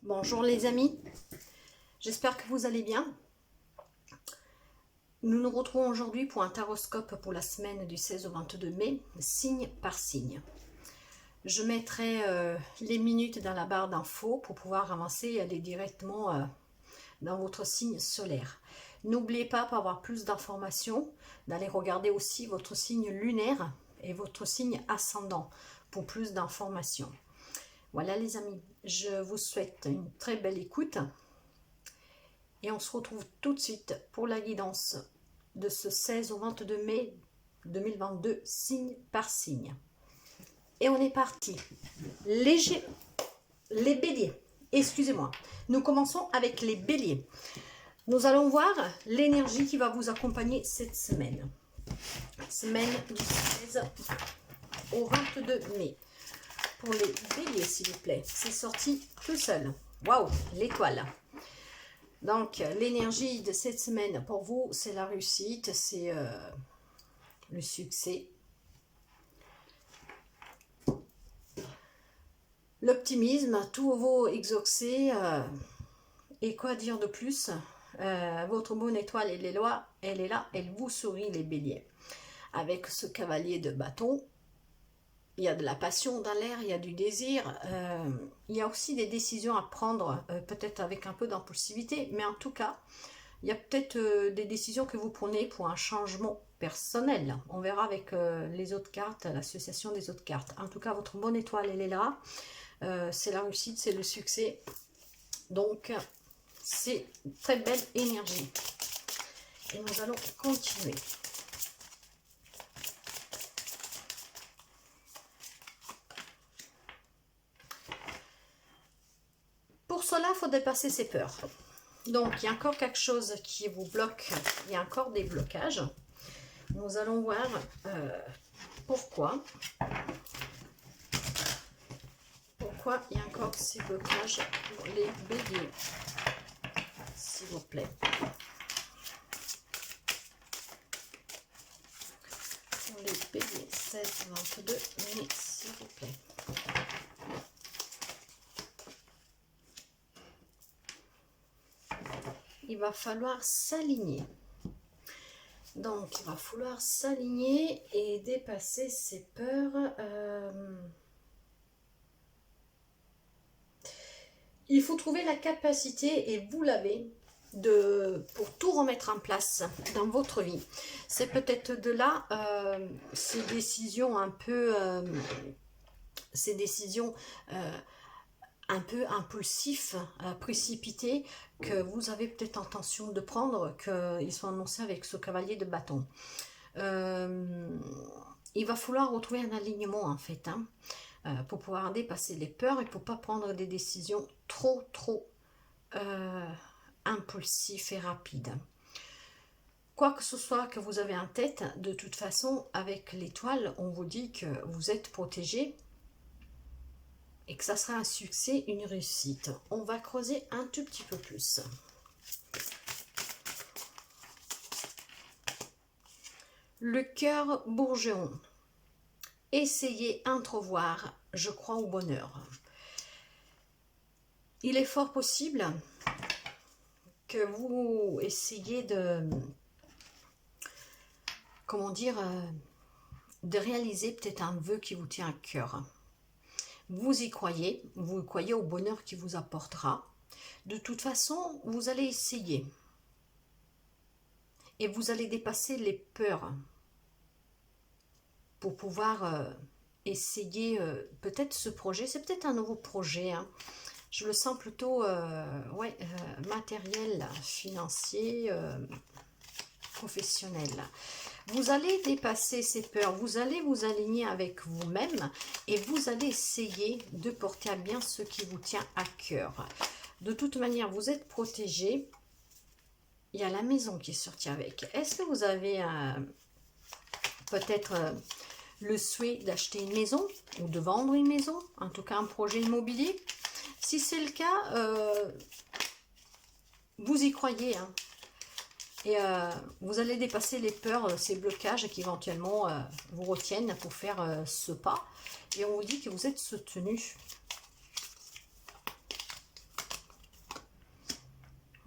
Bonjour les amis, j'espère que vous allez bien. Nous nous retrouvons aujourd'hui pour un taroscope pour la semaine du 16 au 22 mai, signe par signe. Je mettrai les minutes dans la barre d'infos pour pouvoir avancer et aller directement dans votre signe solaire. N'oubliez pas, pour avoir plus d'informations, d'aller regarder aussi votre signe lunaire et votre signe ascendant pour plus d'informations. Voilà les amis, je vous souhaite une très belle écoute et on se retrouve tout de suite pour la guidance de ce 16 au 22 mai 2022, signe par signe. Et on est parti. Les béliers, excusez-moi. Nous commençons avec les béliers. Nous allons voir l'énergie qui va vous accompagner cette semaine. Semaine du 16 au 22 mai. Pour les béliers, s'il vous plaît. C'est sorti tout seul. Waouh, l'étoile. Donc, l'énergie de cette semaine pour vous, c'est la réussite, c'est le succès. L'optimisme, tous vos exaucés. Et quoi dire de plus? Votre bonne étoile, elle est là, elle vous sourit les béliers. Avec ce cavalier de bâton, il y a de la passion dans l'air, il y a du désir, il y a aussi des décisions à prendre, peut-être avec un peu d'impulsivité, mais en tout cas, il y a peut-être des décisions que vous prenez pour un changement personnel. On verra avec les autres cartes, l'association des autres cartes. En tout cas, votre bonne étoile, elle est là. C'est la réussite, c'est le succès. Donc, c'est une très belle énergie. Et nous allons continuer. Pour cela, il faut dépasser ses peurs. Donc, il y a encore quelque chose qui vous bloque. Il y a encore des blocages. Nous allons voir pourquoi. Pourquoi il y a encore ces blocages pour les béliers, s'il vous plaît. Pour les béliers, 16-22 mai, s'il vous plaît. Il va falloir s'aligner. Donc, il va falloir s'aligner et dépasser ses peurs. Il faut trouver la capacité, et vous l'avez, pour tout remettre en place dans votre vie. C'est peut-être de là ces décisions un peu... un peu impulsif, précipité, que vous avez peut-être intention de prendre, qu'ils sont annoncés avec ce cavalier de bâton. Il va falloir retrouver un alignement en fait, pour pouvoir dépasser les peurs et pour ne pas prendre des décisions trop impulsives et rapides. Quoi que ce soit que vous avez en tête, de toute façon, avec l'étoile, on vous dit que vous êtes protégé, et que ça sera un succès, une réussite. On va creuser un tout petit peu plus. Le cœur bourgeon. Essayez d'entrevoir, je crois au bonheur. Il est fort possible que vous essayez de, comment dire, de réaliser peut-être un vœu qui vous tient à cœur. Vous y croyez, vous croyez au bonheur qui vous apportera. De toute façon, vous allez essayer. Et vous allez dépasser les peurs pour pouvoir essayer peut-être ce projet. C'est peut-être un nouveau projet. Je le sens plutôt matériel, financier, professionnel. Vous allez dépasser ces peurs, vous allez vous aligner avec vous-même et vous allez essayer de porter à bien ce qui vous tient à cœur. De toute manière, vous êtes protégé. Il y a la maison qui est sortie avec. Est-ce que vous avez peut-être le souhait d'acheter une maison ou de vendre une maison? En tout cas, un projet immobilier. Si c'est le cas, vous y croyez, et vous allez dépasser les peurs, ces blocages qui éventuellement vous retiennent pour faire ce pas. Et on vous dit que vous êtes soutenu.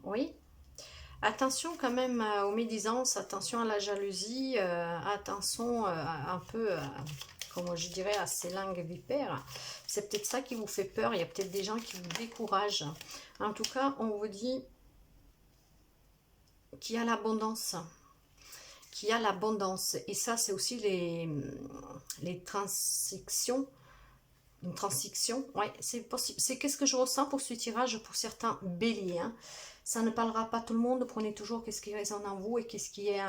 Oui. Attention quand même aux médisances, attention à la jalousie, attention un peu, comment je dirais, à ces langues vipères. C'est peut-être ça qui vous fait peur, il y a peut-être des gens qui vous découragent. En tout cas, on vous dit qu'il y a l'abondance. Qu'il y a l'abondance. Et ça, c'est aussi les transactions. Une transition, ouais, c'est possible. C'est qu'est-ce que je ressens pour ce tirage pour certains béliers. Hein. Ça ne parlera pas tout le monde. Prenez toujours qu'est-ce qui résonne en vous et qu'est-ce qui est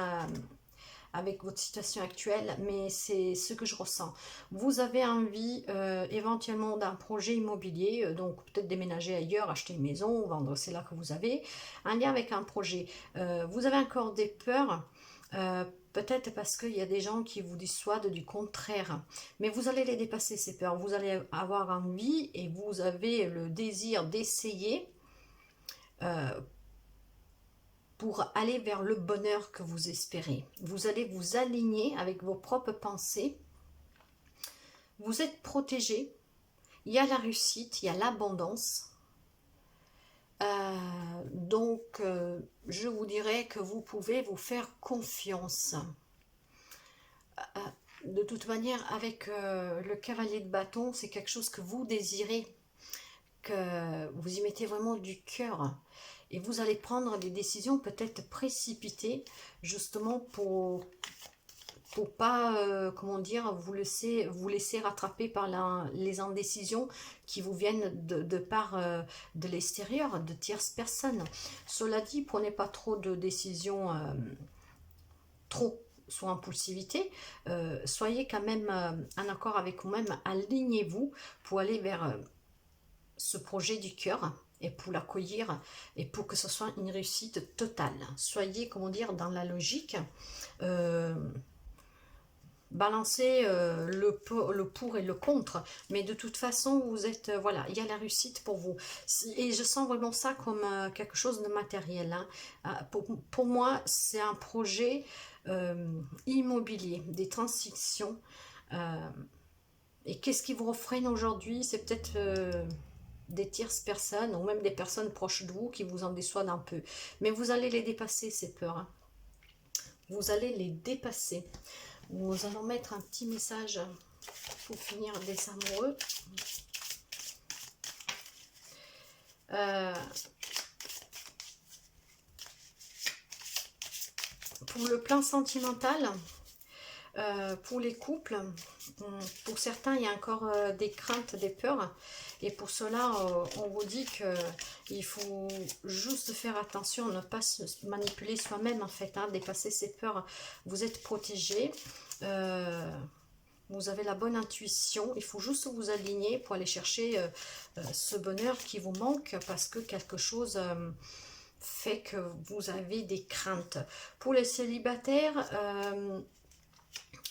avec votre situation actuelle. Mais c'est ce que je ressens. Vous avez envie éventuellement d'un projet immobilier, donc peut-être déménager ailleurs, acheter une maison, vendre, c'est là que vous avez un lien avec un projet. Vous avez encore des peurs. Peut-être parce qu'il y a des gens qui vous dissuadent du contraire. Mais vous allez les dépasser, ces peurs. Vous allez avoir envie et vous avez le désir d'essayer pour aller vers le bonheur que vous espérez. Vous allez vous aligner avec vos propres pensées. Vous êtes protégé. Il y a la réussite, il y a l'abondance. Donc, je vous dirais que vous pouvez vous faire confiance. De toute manière, avec le cavalier de bâton, c'est quelque chose que vous désirez, que vous y mettez vraiment du cœur. Et vous allez prendre des décisions peut-être précipitées, justement pour pas, comment dire, vous laisser rattraper par les indécisions qui vous viennent de part de l'extérieur, de tierces personnes. Cela dit, prenez pas trop de décisions trop soit impulsivité, soyez quand même en accord avec vous-même, alignez-vous pour aller vers ce projet du cœur et pour l'accueillir et pour que ce soit une réussite totale. Soyez, comment dire, dans la logique, balancez le pour et le contre, mais de toute façon, vous êtes, voilà, il y a la réussite pour vous. Et je sens vraiment ça comme quelque chose de matériel. Hein. Pour moi, c'est un projet immobilier, des transactions. Et qu'est-ce qui vous freine aujourd'hui? C'est peut-être des tierces personnes ou même des personnes proches de vous qui vous en dissuadent un peu. Mais vous allez les dépasser, ces peurs. Hein. Vous allez les dépasser. Nous allons mettre un petit message pour finir des amoureux. Pour le plan sentimental, pour les couples, pour certains, il y a encore des craintes, des peurs. Et pour cela, on vous dit qu'il faut juste faire attention, ne pas se manipuler soi-même, en fait, hein, dépasser ses peurs. Vous êtes protégé. Vous avez la bonne intuition. Il faut juste vous aligner pour aller chercher ce bonheur qui vous manque parce que quelque chose fait que vous avez des craintes. Pour les célibataires,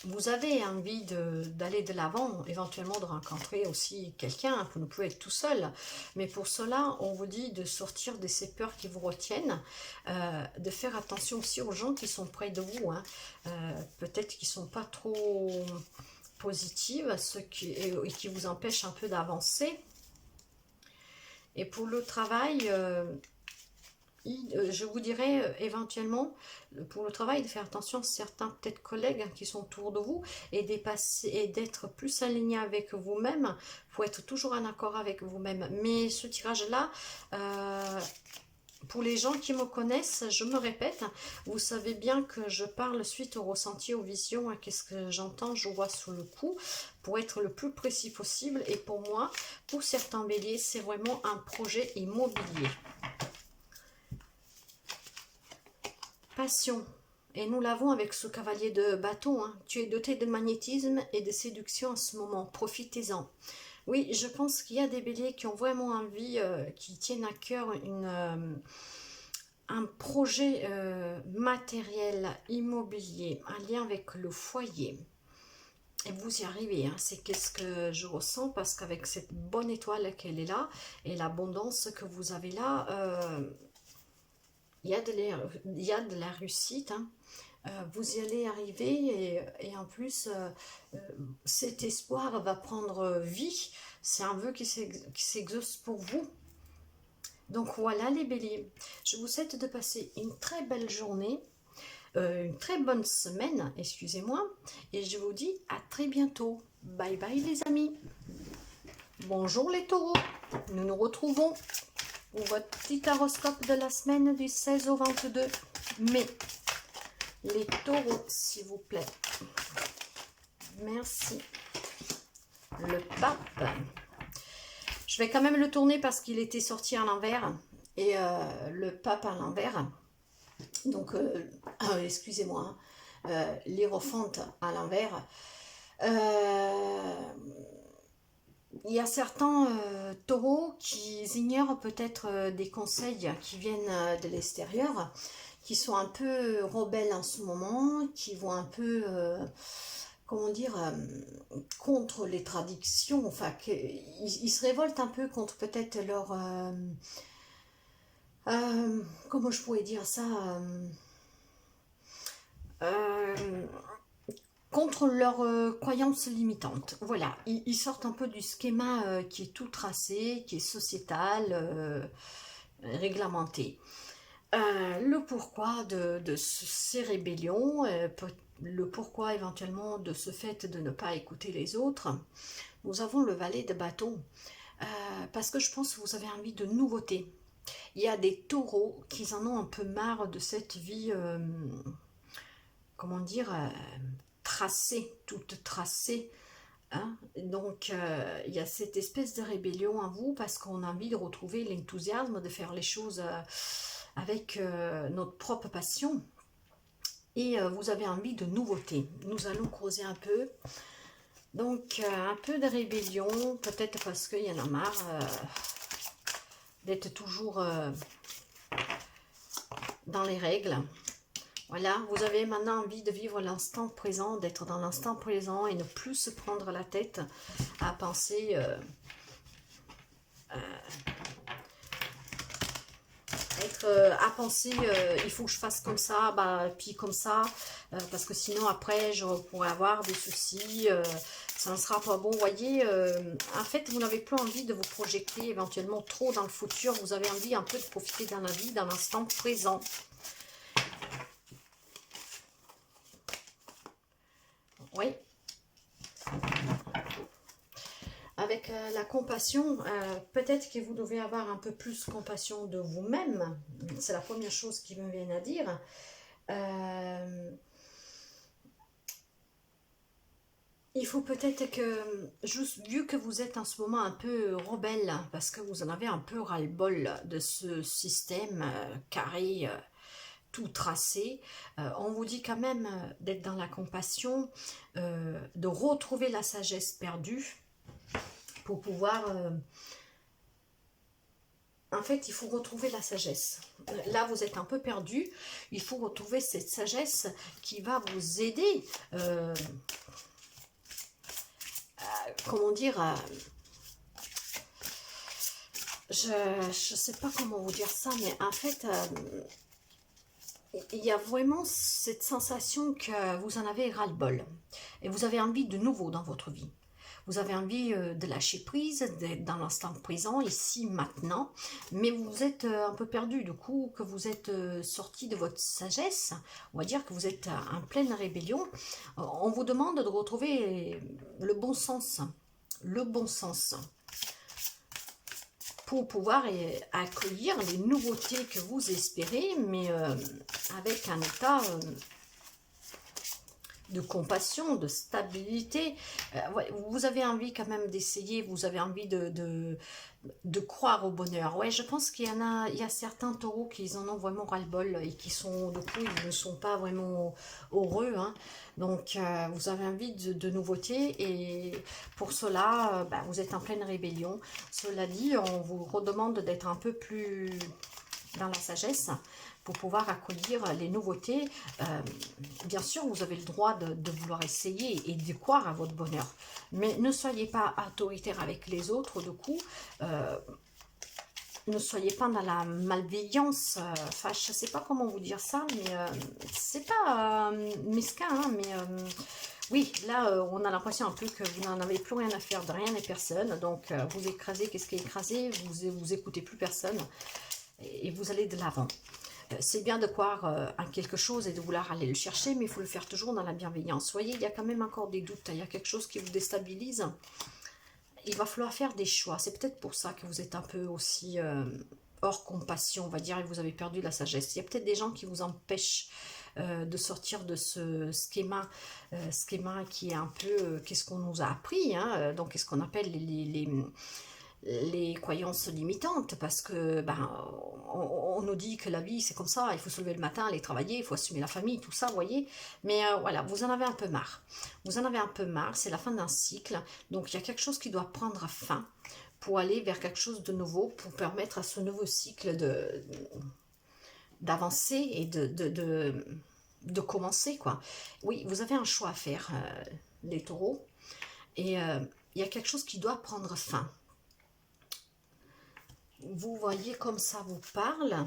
vous avez envie d'aller de l'avant, éventuellement de rencontrer aussi quelqu'un, vous ne pouvez être tout seul, mais pour cela, on vous dit de sortir de ces peurs qui vous retiennent, de faire attention aussi aux gens qui sont près de vous, hein. Peut-être qu'ils ne sont pas trop positives, et qui vous empêchent un peu d'avancer. Et pour le travail, je vous dirais éventuellement pour le travail de faire attention à certains peut-être collègues qui sont autour de vous et d'être plus aligné avec vous-même pour être toujours en accord avec vous-même. Mais ce tirage-là, pour les gens qui me connaissent, je me répète, vous savez bien que je parle suite au ressenti, aux visions, qu'est-ce que j'entends, je vois sous le coup, pour être le plus précis possible. Et pour moi, pour certains béliers, c'est vraiment un projet immobilier. Passion. Et nous l'avons avec ce cavalier de bâton. Hein. Tu es doté de magnétisme et de séduction en ce moment. Profitez-en. Oui, je pense qu'il y a des béliers qui ont vraiment envie, qui tiennent à cœur un projet matériel, immobilier, un lien avec le foyer. Et vous y arrivez, hein. C'est qu'est-ce que je ressens parce qu'avec cette bonne étoile qu'elle est là et l'abondance que vous avez là, il y a de la réussite, hein. Vous y allez arriver et en plus cet espoir va prendre vie. C'est un vœu qui s'exauce pour vous. Donc voilà les béliers, je vous souhaite de passer une très belle journée, une très bonne semaine, excusez-moi, et je vous dis à très bientôt. Bye bye les amis. Bonjour les taureaux, nous nous retrouvons pour votre petit horoscope de la semaine du 16 au 22 mai. Les taureaux, s'il vous plaît. Merci. Le pape. Je vais quand même le tourner parce qu'il était sorti à l'envers. Et le pape à l'envers. Donc, excusez-moi. L'hiérophante à l'envers. Il y a certains taureaux qui ignorent peut-être des conseils qui viennent de l'extérieur, qui sont un peu rebelles en ce moment, qui vont un peu... comment dire, contre les traditions, enfin, ils se révoltent un peu contre peut-être leur, comment je pourrais dire ça, contre leurs croyances limitantes. Voilà, ils sortent un peu du schéma qui est tout tracé, qui est sociétal, réglementé. Le pourquoi de ces rébellions, le pourquoi éventuellement de ce fait de ne pas écouter les autres. Nous avons le valet de bâton, parce que je pense que vous avez envie de nouveautés. Il y a des taureaux qui en ont un peu marre de cette vie, comment dire, tracée, toute tracée. Hein? Donc, il y a cette espèce de rébellion en vous parce qu'on a envie de retrouver l'enthousiasme, de faire les choses avec notre propre passion. Et vous avez envie de nouveautés. Nous allons creuser un peu. Donc, un peu de rébellion, peut-être parce qu'il y en a marre d'être toujours dans les règles. Voilà, vous avez maintenant envie de vivre l'instant présent, d'être dans l'instant présent et ne plus se prendre la tête à penser il faut que je fasse comme ça, bah, puis comme ça, parce que sinon après je pourrais avoir des soucis, ça ne sera pas bon. Vous voyez, en fait vous n'avez plus envie de vous projeter éventuellement trop dans le futur, vous avez envie un peu de profiter dans la vie, dans l'instant présent. Oui. Avec la compassion, peut-être que vous devez avoir un peu plus compassion de vous-même. C'est la première chose qui me vient à dire. Il faut peut-être que, juste vu que vous êtes en ce moment un peu rebelle, parce que vous en avez un peu ras-le-bol de ce système carré, tout tracé, on vous dit quand même d'être dans la compassion, de retrouver la sagesse perdue pour pouvoir... en fait, il faut retrouver la sagesse. Là, vous êtes un peu perdu. Il faut retrouver cette sagesse qui va vous aider... comment dire, je sais pas comment vous dire ça, mais en fait, il y a vraiment cette sensation que vous en avez ras-le-bol et vous avez envie de nouveau dans votre vie. Vous avez envie de lâcher prise, d'être dans l'instant présent, ici, maintenant, mais vous êtes un peu perdu, du coup, que vous êtes sorti de votre sagesse, on va dire que vous êtes en pleine rébellion. On vous demande de retrouver le bon sens, pour pouvoir accueillir les nouveautés que vous espérez, mais avec un état... de compassion, de stabilité. Vous avez envie quand même d'essayer, vous avez envie de croire au bonheur. Ouais, je pense qu'il y a certains taureaux qui en ont vraiment ras-le-bol et qui sont, du coup, ils ne sont pas vraiment heureux. Hein. Donc, vous avez envie de nouveautés et pour cela, vous êtes en pleine rébellion. Cela dit, on vous redemande d'être un peu plus dans la sagesse pour pouvoir accueillir les nouveautés. Bien sûr, vous avez le droit de vouloir essayer et de croire à votre bonheur. Mais ne soyez pas autoritaire avec les autres, du coup. Ne soyez pas dans la malveillance. Enfin, je ne sais pas comment vous dire ça, mais c'est pas mesquin, hein, mais... Oui, là, on a l'impression un peu que vous n'en avez plus rien à faire de rien et personne. Donc, vous écrasez, qu'est-ce qui est écrasé? Vous écoutez plus personne et vous allez de l'avant. C'est bien de croire en quelque chose et de vouloir aller le chercher, mais il faut le faire toujours dans la bienveillance. Vous voyez, il y a quand même encore des doutes, il y a quelque chose qui vous déstabilise. Il va falloir faire des choix. C'est peut-être pour ça que vous êtes un peu aussi hors compassion, on va dire, et vous avez perdu la sagesse. Il y a peut-être des gens qui vous empêchent de sortir de ce schéma qui est un peu, qu'est-ce qu'on nous a appris, hein, donc qu'est-ce qu'on appelle les croyances limitantes, parce que ben, on nous dit que la vie c'est comme ça, il faut se lever le matin, aller travailler, il faut assumer la famille, tout ça, vous voyez, mais voilà, vous en avez un peu marre, c'est la fin d'un cycle, donc il y a quelque chose qui doit prendre fin pour aller vers quelque chose de nouveau, pour permettre à ce nouveau cycle d'avancer et de commencer, quoi. Oui, vous avez un choix à faire, les taureaux, et il y a quelque chose qui doit prendre fin. Vous voyez comme ça vous parle.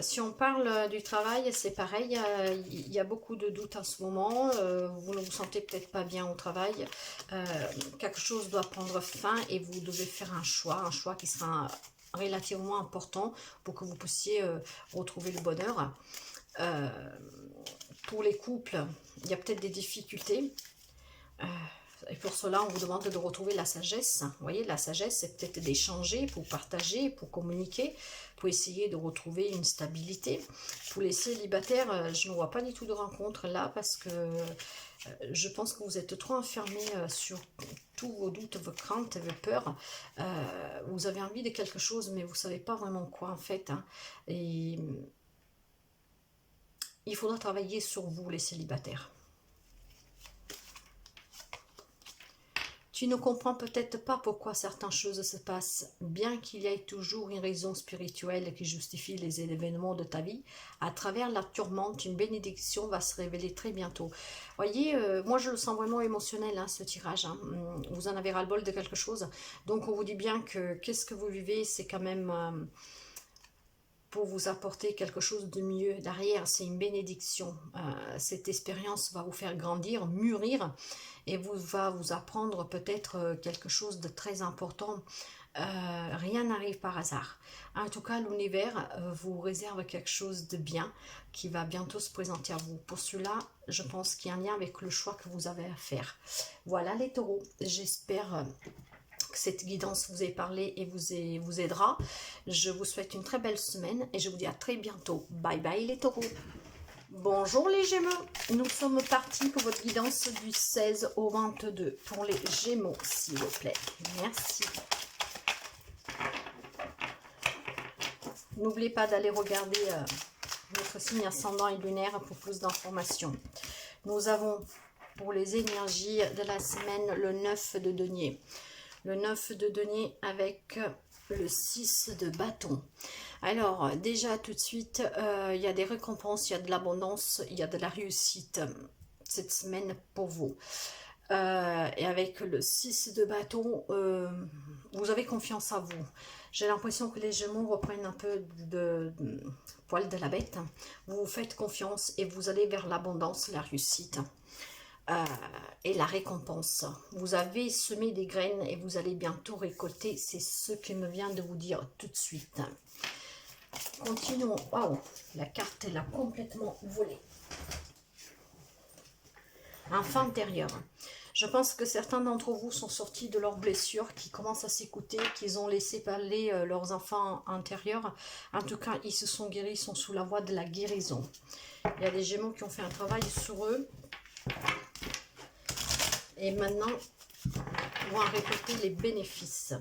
Si on parle du travail, c'est pareil, il y a beaucoup de doutes en ce moment, vous ne vous sentez peut-être pas bien au travail, quelque chose doit prendre fin et vous devez faire un choix qui sera relativement important pour que vous puissiez retrouver le bonheur. Pour les couples, il y a peut-être des difficultés. Et pour cela, on vous demande de retrouver la sagesse. Vous voyez, la sagesse, c'est peut-être d'échanger, pour partager, pour communiquer, pour essayer de retrouver une stabilité. Pour les célibataires, je ne vois pas du tout de rencontre là, parce que je pense que vous êtes trop enfermés sur tous vos doutes, vos craintes, vos peurs. Vous avez envie de quelque chose, mais vous ne savez pas vraiment quoi, en fait. Hein. Et il faudra travailler sur vous, les célibataires. Tu ne comprends peut-être pas pourquoi certaines choses se passent, bien qu'il y ait toujours une raison spirituelle qui justifie les événements de ta vie. À travers la tourmente, une bénédiction va se révéler très bientôt. Voyez, moi je le sens vraiment émotionnel, hein, ce tirage. Hein. Vous en avez ras-le-bol de quelque chose. Donc on vous dit bien que qu'est-ce que vous vivez, c'est quand même pour vous apporter quelque chose de mieux. Derrière, c'est une bénédiction. Cette expérience va vous faire grandir, mûrir, et va vous apprendre peut-être quelque chose de très important. Rien n'arrive par hasard. En tout cas, l'univers vous réserve quelque chose de bien qui va bientôt se présenter à vous. Pour cela, je pense qu'il y a un lien avec le choix que vous avez à faire. Voilà les taureaux, j'espère que cette guidance vous ait parlé et vous aidera. Je vous souhaite une très belle semaine et je vous dis à très bientôt. Bye bye les taureaux. Bonjour les Gémeaux, nous sommes partis pour votre guidance du 16 au 22 pour les Gémeaux, s'il vous plaît. Merci. N'oubliez pas d'aller regarder votre signe ascendant et lunaire pour plus d'informations. Nous avons pour les énergies de la semaine le 9 de denier. Le 9 de denier avec le 6 de bâton. Alors, déjà, tout de suite, il y a des récompenses, il y a de l'abondance, il y a de la réussite cette semaine pour vous. Et avec le 6 de bâton, vous avez confiance en vous. J'ai l'impression que les Gémeaux reprennent un peu de poil de la bête. Vous vous faites confiance et vous allez vers l'abondance, la réussite. Et la récompense. Vous avez semé des graines et vous allez bientôt récolter. C'est ce qui me vient de vous dire tout de suite. Continuons. Waouh, la carte elle a complètement volé. Enfant intérieur. Je pense que certains d'entre vous sont sortis de leurs blessures, qui commencent à s'écouter, qu'ils ont laissé parler leurs enfants intérieurs. En tout cas, ils se sont guéris, ils sont sous la voie de la guérison. Il y a des Gémeaux qui ont fait un travail sur eux. Et maintenant, on va récolter les bénéfices.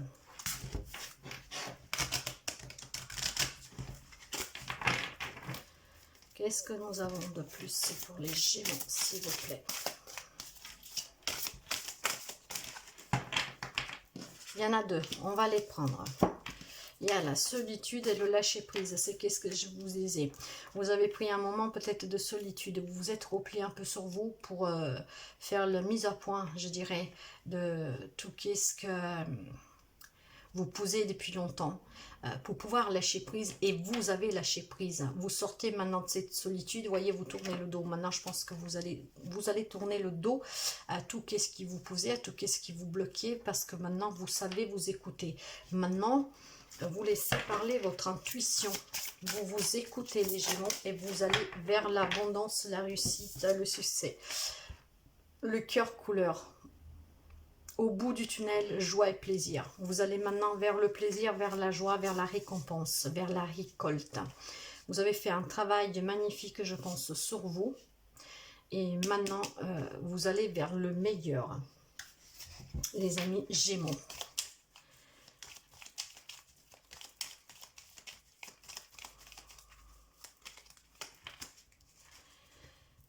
Qu'est-ce que nous avons de plus pour les Gémeaux, s'il vous plaît? Il y en a deux, on va les prendre. Il y a la solitude et le lâcher-prise. C'est qu'est-ce que je vous disais. Vous avez pris un moment peut-être de solitude. Vous vous êtes replié un peu sur vous pour faire la mise à point, je dirais, de tout qu'est-ce que vous posez depuis longtemps pour pouvoir lâcher prise, et vous avez lâché prise. Vous sortez maintenant de cette solitude, voyez, vous tournez le dos. Maintenant, je pense que vous allez tourner le dos à tout ce qui vous posait, à tout ce qui vous bloquait, parce que maintenant, vous savez vous écouter. Maintenant, vous laissez parler votre intuition, vous vous écoutez les Gémeaux, et vous allez vers l'abondance, la réussite, le succès. Le cœur couleur. Au bout du tunnel, joie et plaisir. Vous allez maintenant vers le plaisir, vers la joie, vers la récompense, vers la récolte. Vous avez fait un travail magnifique, je pense, sur vous. Et maintenant, vous allez vers le meilleur, les amis Gémeaux.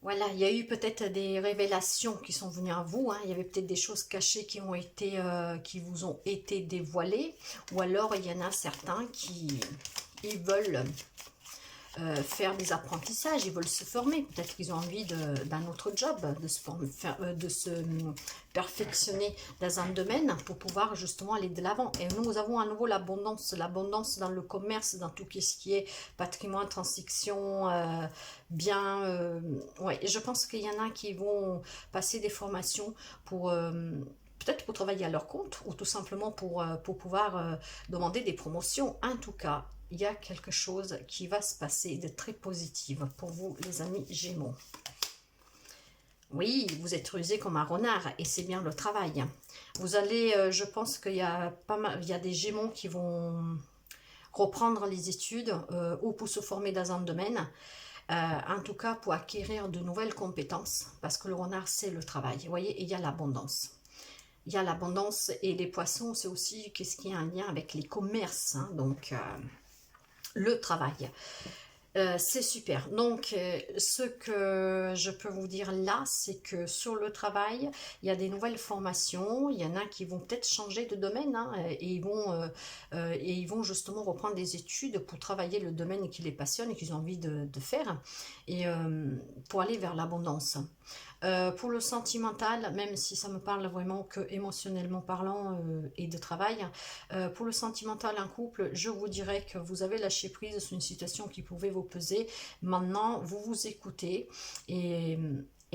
Voilà, il y a eu peut-être des révélations qui sont venues à vous. Hein. Il y avait peut-être des choses cachées qui vous ont été dévoilées. Ou alors, il y en a certains qui veulent faire des apprentissages, ils veulent se former. Peut-être qu'ils ont envie d'un autre job, de se perfectionner dans un domaine pour pouvoir justement aller de l'avant. Et nous avons à nouveau l'abondance dans le commerce, dans tout ce qui est patrimoine, transaction, bien. Ouais, je pense qu'il y en a qui vont passer des formations pour peut-être pour travailler à leur compte, ou tout simplement pour pouvoir demander des promotions. En tout cas, il y a quelque chose qui va se passer de très positif pour vous, les amis Gémeaux. Oui, vous êtes rusé comme un renard, et c'est bien le travail. Vous allez, je pense qu'il y a il y a des Gémeaux qui vont reprendre les études ou pour se former dans un domaine. En tout cas, pour acquérir de nouvelles compétences, parce que le renard, c'est le travail. Vous voyez, il y a l'abondance. Il y a l'abondance, et les poissons, c'est aussi qu'est-ce qui a un lien avec les commerces. Hein, donc, le travail. C'est super. Donc, ce que je peux vous dire là, c'est que sur le travail, il y a des nouvelles formations. Il y en a qui vont peut-être changer de domaine, hein, et ils vont justement reprendre des études pour travailler le domaine qui les passionne et qu'ils ont envie de faire, et pour aller vers l'abondance. Pour le sentimental, même si ça me parle vraiment que émotionnellement parlant et de travail, pour le sentimental, un couple, je vous dirais que vous avez lâché prise sur une situation qui pouvait vous peser. Maintenant, vous vous écoutez, et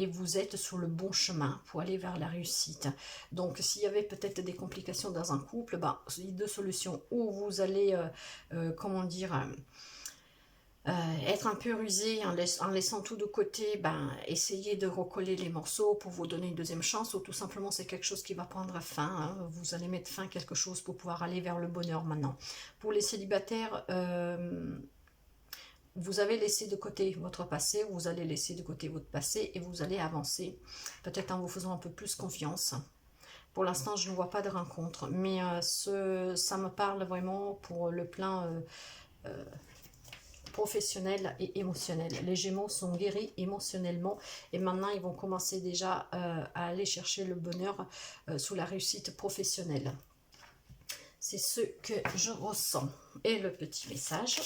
vous êtes sur le bon chemin pour aller vers la réussite. Donc, s'il y avait peut-être des complications dans un couple, ben, il y a deux solutions. Ou vous allez, comment dire... être un peu rusé en laissant tout de côté, ben, essayer de recoller les morceaux pour vous donner une deuxième chance, ou tout simplement c'est quelque chose qui va prendre fin, hein. Vous allez mettre fin à quelque chose pour pouvoir aller vers le bonheur maintenant. Pour les célibataires, vous avez laissé de côté votre passé, vous allez laisser de côté votre passé, et vous allez avancer, peut-être en vous faisant un peu plus confiance. Pour l'instant, je ne vois pas de rencontre, mais ça me parle vraiment pour le plan professionnel et émotionnel. Les Gémeaux sont guéris émotionnellement, et maintenant ils vont commencer déjà à aller chercher le bonheur sous la réussite professionnelle. C'est ce que je ressens. Et le petit message.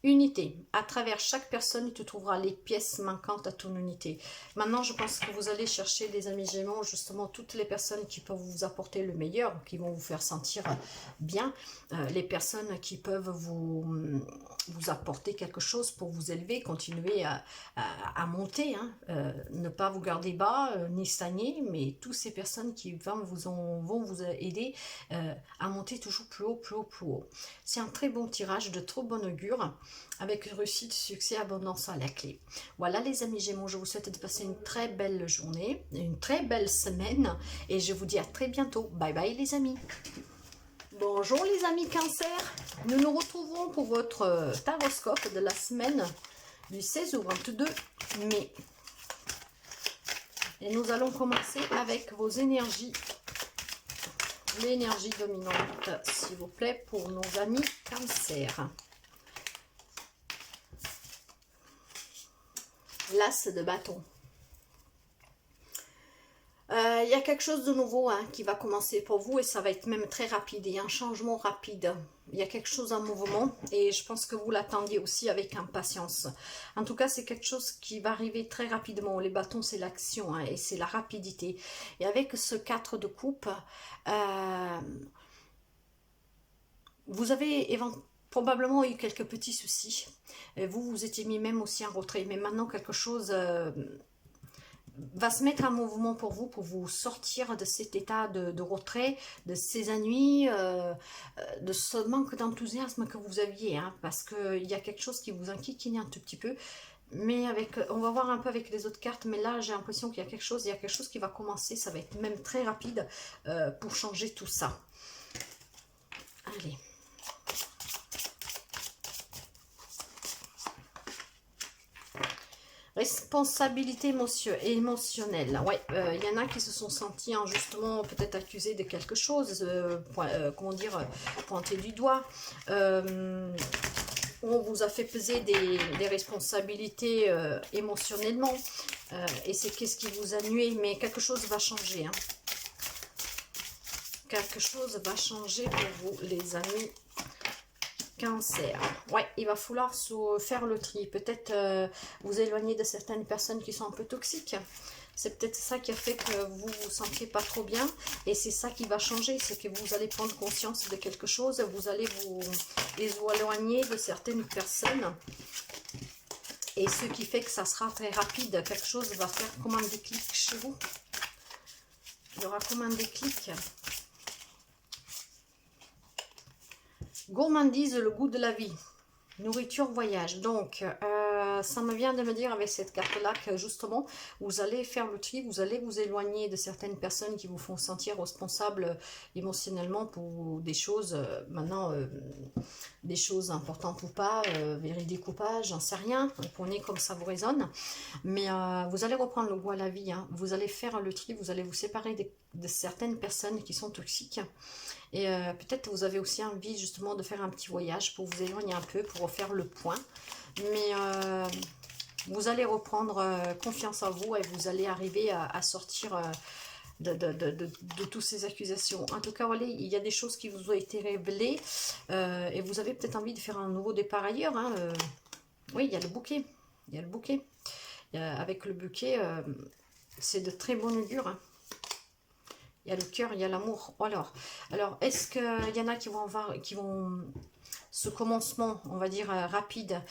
Unité. À travers chaque personne, tu trouveras les pièces manquantes à ton unité. Maintenant, je pense que vous allez chercher, les amis Gémeaux, justement toutes les personnes qui peuvent vous apporter le meilleur, qui vont vous faire sentir bien, les personnes qui peuvent vous apporter quelque chose pour vous élever, continuer à monter, hein, ne pas vous garder bas, ni stagner, mais toutes ces personnes qui vont vous aider à monter toujours plus haut, plus haut, plus haut. C'est un très bon tirage, de trop bon augure, avec réussite, succès, abondance à la clé. Voilà les amis Gémeaux, je vous souhaite de passer une très belle journée, une très belle semaine, et je vous dis à très bientôt. Bye bye les amis. Bonjour les amis Cancer, nous nous retrouvons pour votre taroscope de la semaine du 16 au 22 mai. Et nous allons commencer avec vos énergies, l'énergie dominante, s'il vous plaît, pour nos amis Cancer. L'as de bâton. Il y a quelque chose de nouveau hein, qui va commencer pour vous et ça va être même très rapide. Il y a un changement rapide. Il y a quelque chose en mouvement et je pense que vous l'attendiez aussi avec impatience. En tout cas, c'est quelque chose qui va arriver très rapidement. Les bâtons, c'est l'action hein, et c'est la rapidité. Et avec ce 4 de coupe, vous avez probablement eu quelques petits soucis. Vous, vous étiez mis même aussi en retrait. Mais maintenant, quelque chose va se mettre en mouvement pour vous sortir de cet état de retrait, de ces ennuis, de ce manque d'enthousiasme que vous aviez. Hein, parce qu'il y a quelque chose qui vous inquiète un tout petit peu. Mais avec, on va voir un peu avec les autres cartes, mais là j'ai l'impression qu'il y a quelque chose qui va commencer, ça va être même très rapide pour changer tout ça. Allez. Responsabilité émotionnelle. Ouais, il y en a qui se sont sentis injustement peut-être accusés de quelque chose, comment dire, pointés du doigt. On vous a fait peser des responsabilités émotionnellement. Et c'est qu'est-ce qui vous a nué, mais quelque chose va changer. Hein. Quelque chose va changer pour vous, les amis. Cancer. Ouais, il va falloir faire le tri. Peut-être vous éloigner de certaines personnes qui sont un peu toxiques. C'est peut-être ça qui a fait que vous vous sentiez pas trop bien. Et c'est ça qui va changer. C'est que vous allez prendre conscience de quelque chose. Vous allez vous éloigner de certaines personnes. Et ce qui fait que ça sera très rapide. Quelque chose va faire comme un déclic chez vous. Il y aura comme un déclic. Gourmandise, le goût de la vie. Nourriture, voyage. Donc, ça me vient de me dire avec cette carte-là que justement, vous allez faire le tri, vous allez vous éloigner de certaines personnes qui vous font sentir responsable émotionnellement pour des choses, maintenant, des choses importantes ou pas, véridiques ou pas, j'en sais rien, prenez comme ça vous résonne. Mais vous allez reprendre le goût à la vie, hein. Vous allez faire le tri, vous allez vous séparer de certaines personnes qui sont toxiques. Et peut-être vous avez aussi envie justement de faire un petit voyage pour vous éloigner un peu, pour refaire le point. Mais vous allez reprendre confiance en vous et vous allez arriver à sortir de toutes ces accusations. En tout cas, voilà, il y a des choses qui vous ont été révélées et vous avez peut-être envie de faire un nouveau départ ailleurs. Hein, oui, il y a le bouquet. Il y a le bouquet. Avec le bouquet, c'est de très bon augure. Hein. Il y a le cœur, il y a l'amour. Alors est-ce qu'il y en a qui vont ce commencement, on va dire, rapide,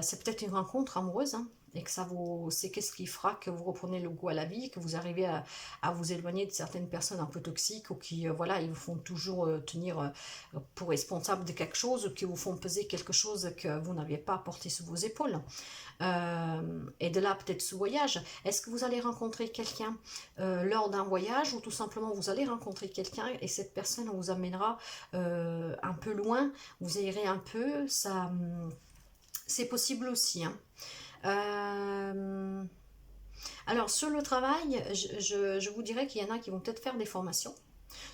c'est peut-être une rencontre amoureuse, hein, et que c'est qu'est-ce qui fera que vous reprenez le goût à la vie, que vous arrivez à vous éloigner de certaines personnes un peu toxiques, ou qui, voilà, ils vous font toujours tenir pour responsable de quelque chose, ou qui vous font peser quelque chose que vous n'aviez pas porté sur vos épaules. Et de là peut-être ce voyage. Est-ce que vous allez rencontrer quelqu'un lors d'un voyage, ou tout simplement vous allez rencontrer quelqu'un et cette personne vous amènera un peu loin, vous irez un peu, ça c'est possible aussi. Hein. Alors sur le travail, je vous dirais qu'il y en a qui vont peut-être faire des formations.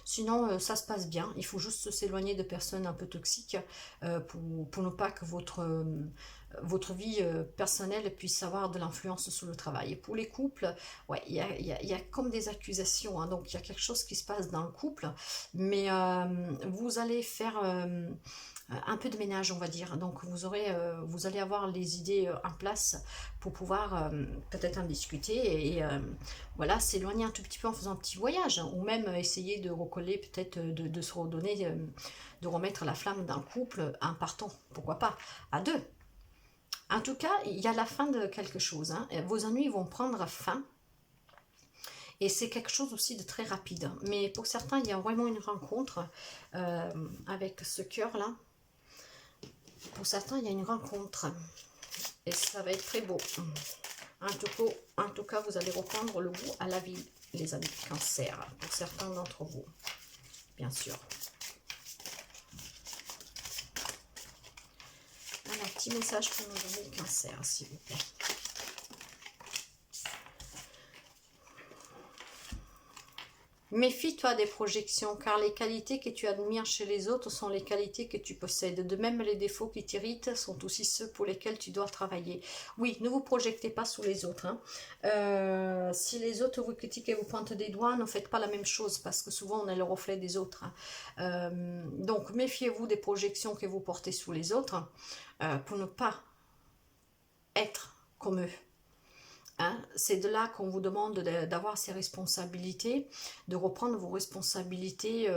Sinon, ça se passe bien. Il faut juste s'éloigner de personnes un peu toxiques pour ne pas que votre vie personnelle puisse avoir de l'influence sur le travail. Et pour les couples, ouais, il y a comme des accusations. Hein, donc, il y a quelque chose qui se passe dans le couple. Mais vous allez faire un peu de ménage, on va dire. Donc, vous allez avoir les idées en place pour pouvoir peut-être en discuter et voilà, s'éloigner un tout petit peu en faisant un petit voyage, ou même essayer de recoller, peut-être de se redonner, de remettre la flamme d'un couple en partant, pourquoi pas, à deux. En tout cas, il y a la fin de quelque chose. Hein. Vos ennuis vont prendre fin. Et c'est quelque chose aussi de très rapide. Mais pour certains, il y a vraiment une rencontre avec ce cœur-là. Pour certains, il y a une rencontre. Et ça va être très beau. En tout cas, vous allez reprendre le goût à la vie, les amis Cancer. Pour certains d'entre vous, bien sûr. Un petit message pour nos amis Cancer, s'il vous plaît. Méfie-toi des projections, car les qualités que tu admires chez les autres sont les qualités que tu possèdes. De même, les défauts qui t'irritent sont aussi ceux pour lesquels tu dois travailler. Oui, ne vous projectez pas sous les autres. Hein. Si les autres vous critiquent et vous pointent des doigts, ne faites pas la même chose, parce que souvent on est le reflet des autres. Hein. Donc, méfiez-vous des projections que vous portez sous les autres, pour ne pas être comme eux. Hein, c'est de là qu'on vous demande d'avoir ces responsabilités, de reprendre vos responsabilités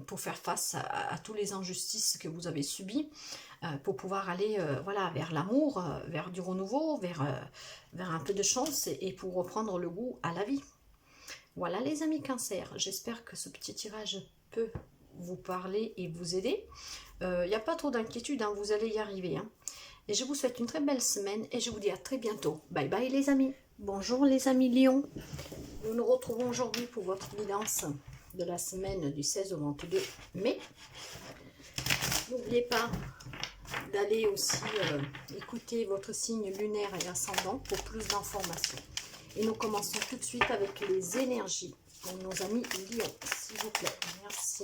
pour faire face à toutes les injustices que vous avez subies, pour pouvoir aller voilà, vers l'amour, vers du renouveau, vers un peu de chance et pour reprendre le goût à la vie. Voilà les amis Cancer, j'espère que ce petit tirage peut vous parler et vous aider. Il n'y a pas trop d'inquiétude, hein, vous allez y arriver. Hein. Et je vous souhaite une très belle semaine et je vous dis à très bientôt. Bye bye les amis. Bonjour les amis Lion. Nous nous retrouvons aujourd'hui pour votre guidance de la semaine du 16 au 22 mai. N'oubliez pas d'aller aussi écouter votre signe lunaire et ascendant pour plus d'informations. Et nous commençons tout de suite avec les énergies pour nos amis Lion, s'il vous plaît. Merci.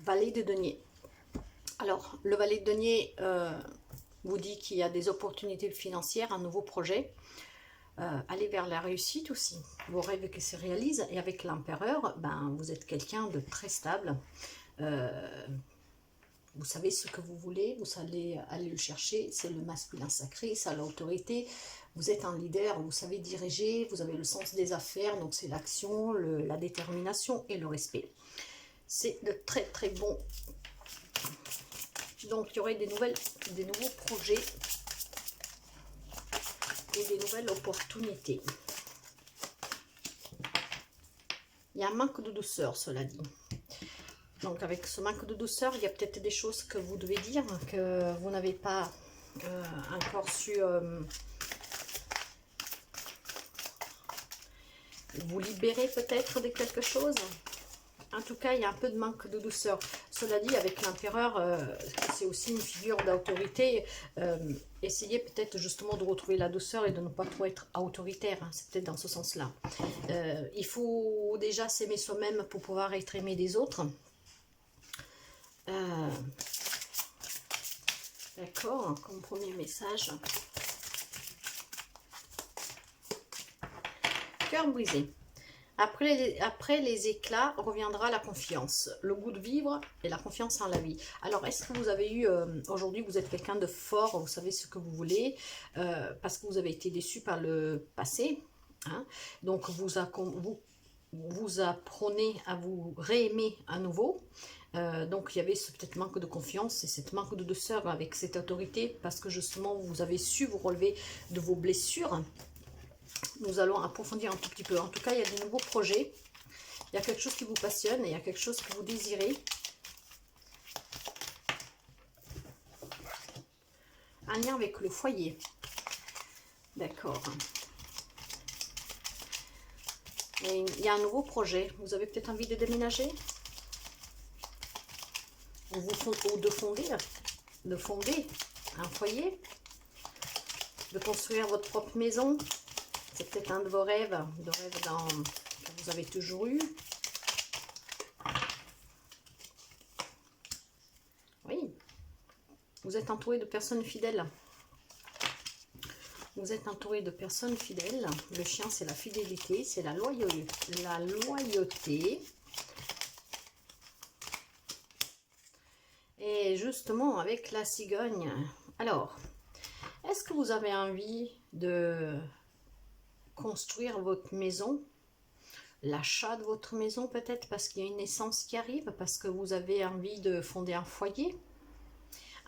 Valet de denier. Alors, le valet de denier vous dit qu'il y a des opportunités financières, un nouveau projet. Allez vers la réussite aussi, vos rêves qui se réalisent. Et avec l'empereur, ben, vous êtes quelqu'un de très stable. Vous savez ce que vous voulez, vous allez aller le chercher. C'est le masculin sacré, ça a l'autorité. Vous êtes un leader, vous savez diriger, vous avez le sens des affaires. Donc c'est l'action, la détermination et le respect. C'est de très très bons. Donc il y aurait des nouveaux projets et des nouvelles opportunités. Il y a un manque de douceur, cela dit. Donc avec ce manque de douceur, il y a peut-être des choses que vous devez dire, que vous n'avez pas encore su vous libérer peut-être de quelque chose. En tout cas, il y a un peu de manque de douceur. Cela dit, avec l'empereur, c'est aussi une figure d'autorité. Essayez peut-être justement de retrouver la douceur et de ne pas trop être autoritaire. Hein, c'est peut-être dans ce sens-là. Il faut déjà s'aimer soi-même pour pouvoir être aimé des autres. D'accord, comme premier message. Cœur brisé. Après les éclats reviendra la confiance, le goût de vivre et la confiance en la vie. Alors, est-ce que vous avez eu, aujourd'hui, vous êtes quelqu'un de fort, vous savez ce que vous voulez, parce que vous avez été déçu par le passé, hein, donc vous apprenez à vous réaimer à nouveau. Donc il y avait ce peut-être manque de confiance et cette manque de douceur avec cette autorité, parce que justement vous avez su vous relever de vos blessures. Nous allons approfondir un tout petit peu. En tout cas, il y a de nouveaux projets. Il y a quelque chose qui vous passionne et il y a quelque chose que vous désirez. Un lien avec le foyer. D'accord. Et il y a un nouveau projet. Vous avez peut-être envie de déménager ou de fonder un foyer, de construire votre propre maison. C'est peut-être un de vos rêves, que vous avez toujours eu. Oui, vous êtes entouré de personnes fidèles. Vous êtes entouré de personnes fidèles. Le chien, c'est la fidélité, c'est la loyauté. Et justement, avec la cigogne. Alors, est-ce que vous avez envie de construire votre maison, l'achat de votre maison peut-être, parce qu'il y a une naissance qui arrive, parce que vous avez envie de fonder un foyer?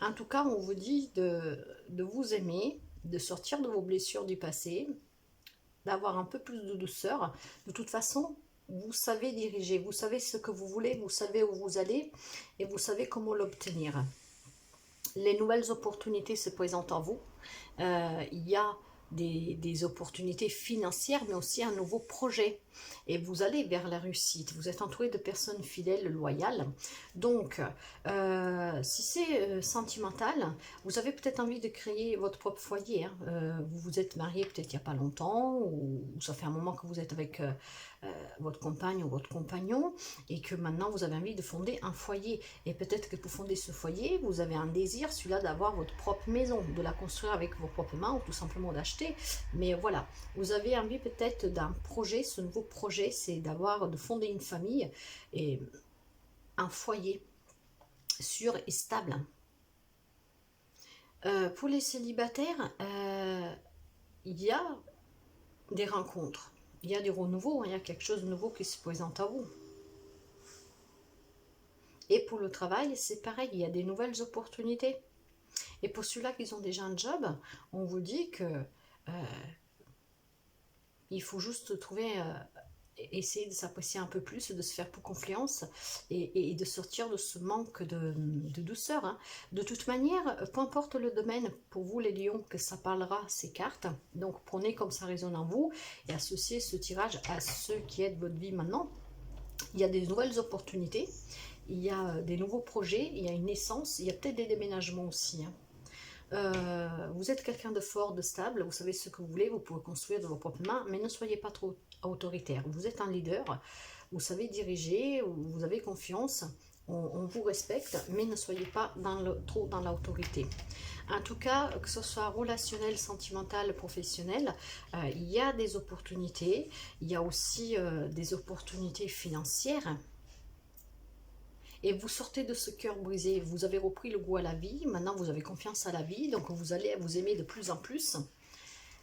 En tout cas, on vous dit de vous aimer, de sortir de vos blessures du passé, d'avoir un peu plus de douceur. De toute façon, vous savez diriger, vous savez ce que vous voulez, vous savez où vous allez et vous savez comment l'obtenir. Les nouvelles opportunités se présentent en vous. Il y a des opportunités financières, mais aussi un nouveau projet. Et vous allez vers la réussite. Vous êtes entouré de personnes fidèles, loyales. Donc, si c'est sentimental, vous avez peut-être envie de créer votre propre foyer. Hein. Vous vous êtes marié peut-être il n'y a pas longtemps, ou ça fait un moment que vous êtes avec votre compagne ou votre compagnon, et que maintenant vous avez envie de fonder un foyer. Et peut-être que pour fonder ce foyer, vous avez un désir, celui-là, d'avoir votre propre maison, de la construire avec vos propres mains, ou tout simplement d'acheter. Mais voilà, vous avez envie peut-être d'un projet. Ce nouveau projet, c'est de fonder une famille et un foyer sûr et stable. Pour les célibataires, il y a des rencontres, il y a des renouveaux, il y a quelque chose de nouveau qui se présente à vous. Et pour le travail, c'est pareil, il y a des nouvelles opportunités. Et pour ceux-là qui ont déjà un job, on vous dit que il faut juste trouver, essayer de s'apprécier un peu plus, de se faire pour confiance et de sortir de ce manque de douceur. Hein. De toute manière, peu importe le domaine, pour vous les lions, que ça parlera ces cartes. Donc prenez comme ça résonne en vous et associez ce tirage à ceux qui aident votre vie maintenant. Il y a des nouvelles opportunités, il y a des nouveaux projets, il y a une naissance, il y a peut-être des déménagements aussi. Hein. Vous êtes quelqu'un de fort, de stable, vous savez ce que vous voulez, vous pouvez construire de vos propres mains, mais ne soyez pas trop autoritaire. Vous êtes un leader, vous savez diriger, vous avez confiance, on vous respecte, mais ne soyez pas trop dans l'autorité. En tout cas, que ce soit relationnel, sentimental, professionnel, il y a des opportunités, il y a aussi des opportunités financières. Et vous sortez de ce cœur brisé, vous avez repris le goût à la vie, maintenant vous avez confiance à la vie, donc vous allez vous aimer de plus en plus.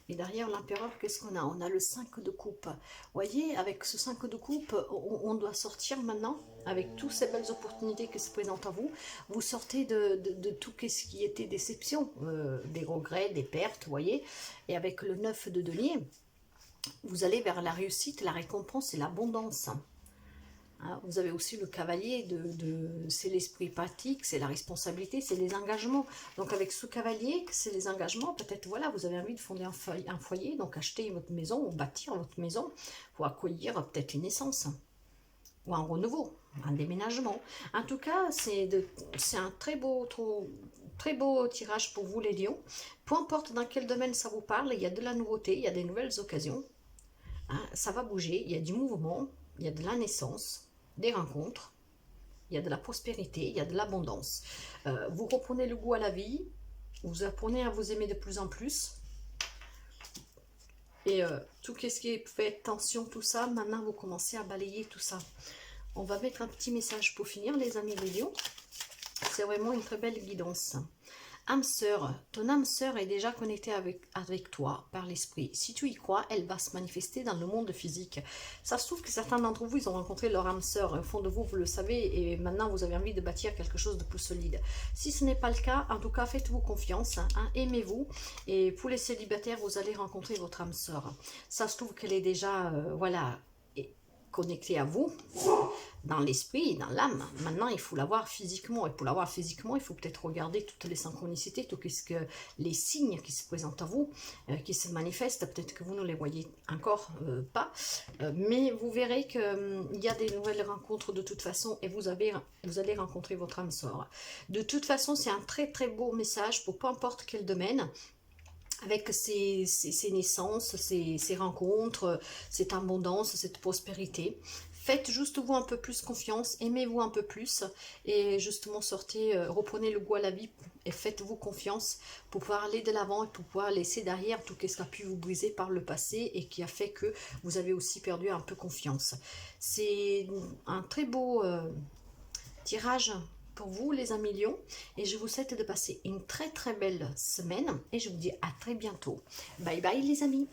Et derrière l'empereur, qu'est-ce qu'on a? On a le 5 de coupe. Vous voyez, avec ce 5 de coupe, on doit sortir maintenant, avec toutes ces belles opportunités qui se présentent à vous. Vous sortez de tout ce qui était déception, des regrets, des pertes, vous voyez. Et avec le 9 de denier, vous allez vers la réussite, la récompense et l'abondance. Vous avez aussi le cavalier, c'est l'esprit pratique, c'est la responsabilité, c'est les engagements. Donc avec ce cavalier, c'est les engagements, peut-être voilà, vous avez envie de fonder un foyer, donc acheter votre maison ou bâtir votre maison pour accueillir peut-être une naissance ou un renouveau, un déménagement. En tout cas, c'est un très beau tirage pour vous les lions. Peu importe dans quel domaine ça vous parle, il y a de la nouveauté, il y a des nouvelles occasions. Ça va bouger, il y a du mouvement, il y a de la naissance, des rencontres, il y a de la prospérité, il y a de l'abondance. Vous reprenez le goût à la vie, vous apprenez à vous aimer de plus en plus. Et tout ce qui est fait tension, tout ça, maintenant vous commencez à balayer tout ça. On va mettre un petit message pour finir, les amis les lions. C'est vraiment une très belle guidance. Âme sœur, ton âme sœur est déjà connectée avec toi par l'esprit. Si tu y crois, elle va se manifester dans le monde physique. Ça se trouve que certains d'entre vous, ils ont rencontré leur âme sœur. Au fond de vous, vous le savez, et maintenant vous avez envie de bâtir quelque chose de plus solide. Si ce n'est pas le cas, en tout cas, faites-vous confiance, aimez-vous. Et pour les célibataires, vous allez rencontrer votre âme sœur. Ça se trouve qu'elle est déjà, voilà, connectée à vous, dans l'esprit, dans l'âme. Maintenant, il faut la voir physiquement. Et pour la voir physiquement, il faut peut-être regarder toutes les synchronicités, les signes qui se présentent à vous, qui se manifestent. Peut-être que vous ne les voyez encore pas. Mais vous verrez qu'il y a des nouvelles rencontres de toute façon. Et vous allez rencontrer votre âme sœur. De toute façon, c'est un très très beau message pour peu importe quel domaine. Avec ces naissances, ces rencontres, cette abondance, cette prospérité. Faites juste vous un peu plus confiance, aimez-vous un peu plus et justement sortez, reprenez le goût à la vie et faites-vous confiance pour pouvoir aller de l'avant et pour pouvoir laisser derrière tout ce qui a pu vous briser par le passé et qui a fait que vous avez aussi perdu un peu confiance. C'est un très beau tirage pour vous les amis lions et je vous souhaite de passer une très très belle semaine et je vous dis à très bientôt. Bye bye les amis.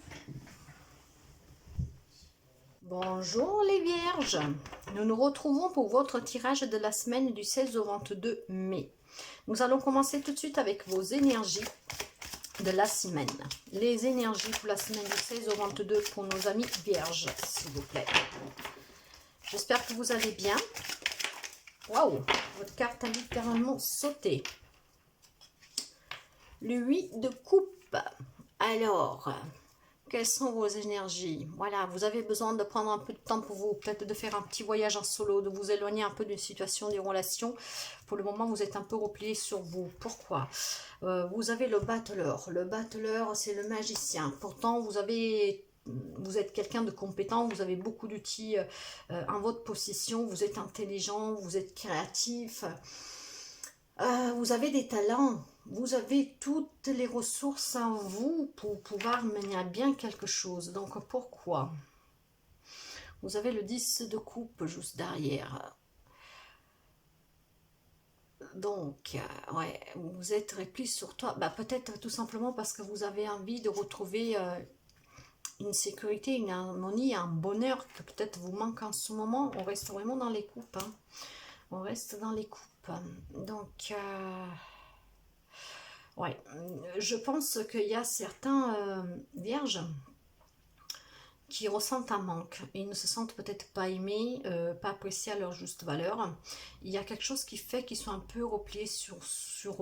Bonjour les vierges, nous nous retrouvons pour votre tirage de la semaine du 16 au 22 mai. Nous allons commencer tout de suite avec vos énergies de la semaine. Les énergies pour la semaine du 16 au 22 pour nos amis vierges, s'il vous plaît. J'espère que vous allez bien. Waouh, votre carte a littéralement sauté. Le 8 de coupe. Alors, quelles sont vos énergies? Voilà, vous avez besoin de prendre un peu de temps pour vous, peut-être de faire un petit voyage en solo, de vous éloigner un peu d'une situation, des relations. Pour le moment, vous êtes un peu replié sur vous. Pourquoi? Vous avez le battleur. Le battleur, c'est le magicien. Pourtant, vous êtes quelqu'un de compétent, vous avez beaucoup d'outils en votre possession, vous êtes intelligent, vous êtes créatif. Vous avez des talents, vous avez toutes les ressources en vous pour pouvoir mener à bien quelque chose. Donc pourquoi? Vous avez le 10 de coupe juste derrière. Donc, ouais, vous êtes repli sur toi. Bah, peut-être tout simplement parce que vous avez envie de retrouver une sécurité, une harmonie, un bonheur que peut-être vous manque en ce moment. On reste vraiment dans les coupes. Hein. On reste dans les coupes. Donc, ouais, je pense qu'il y a certains vierges qui ressentent un manque. Ils ne se sentent peut-être pas aimés, pas appréciés à leur juste valeur. Il y a quelque chose qui fait qu'ils sont un peu repliés sur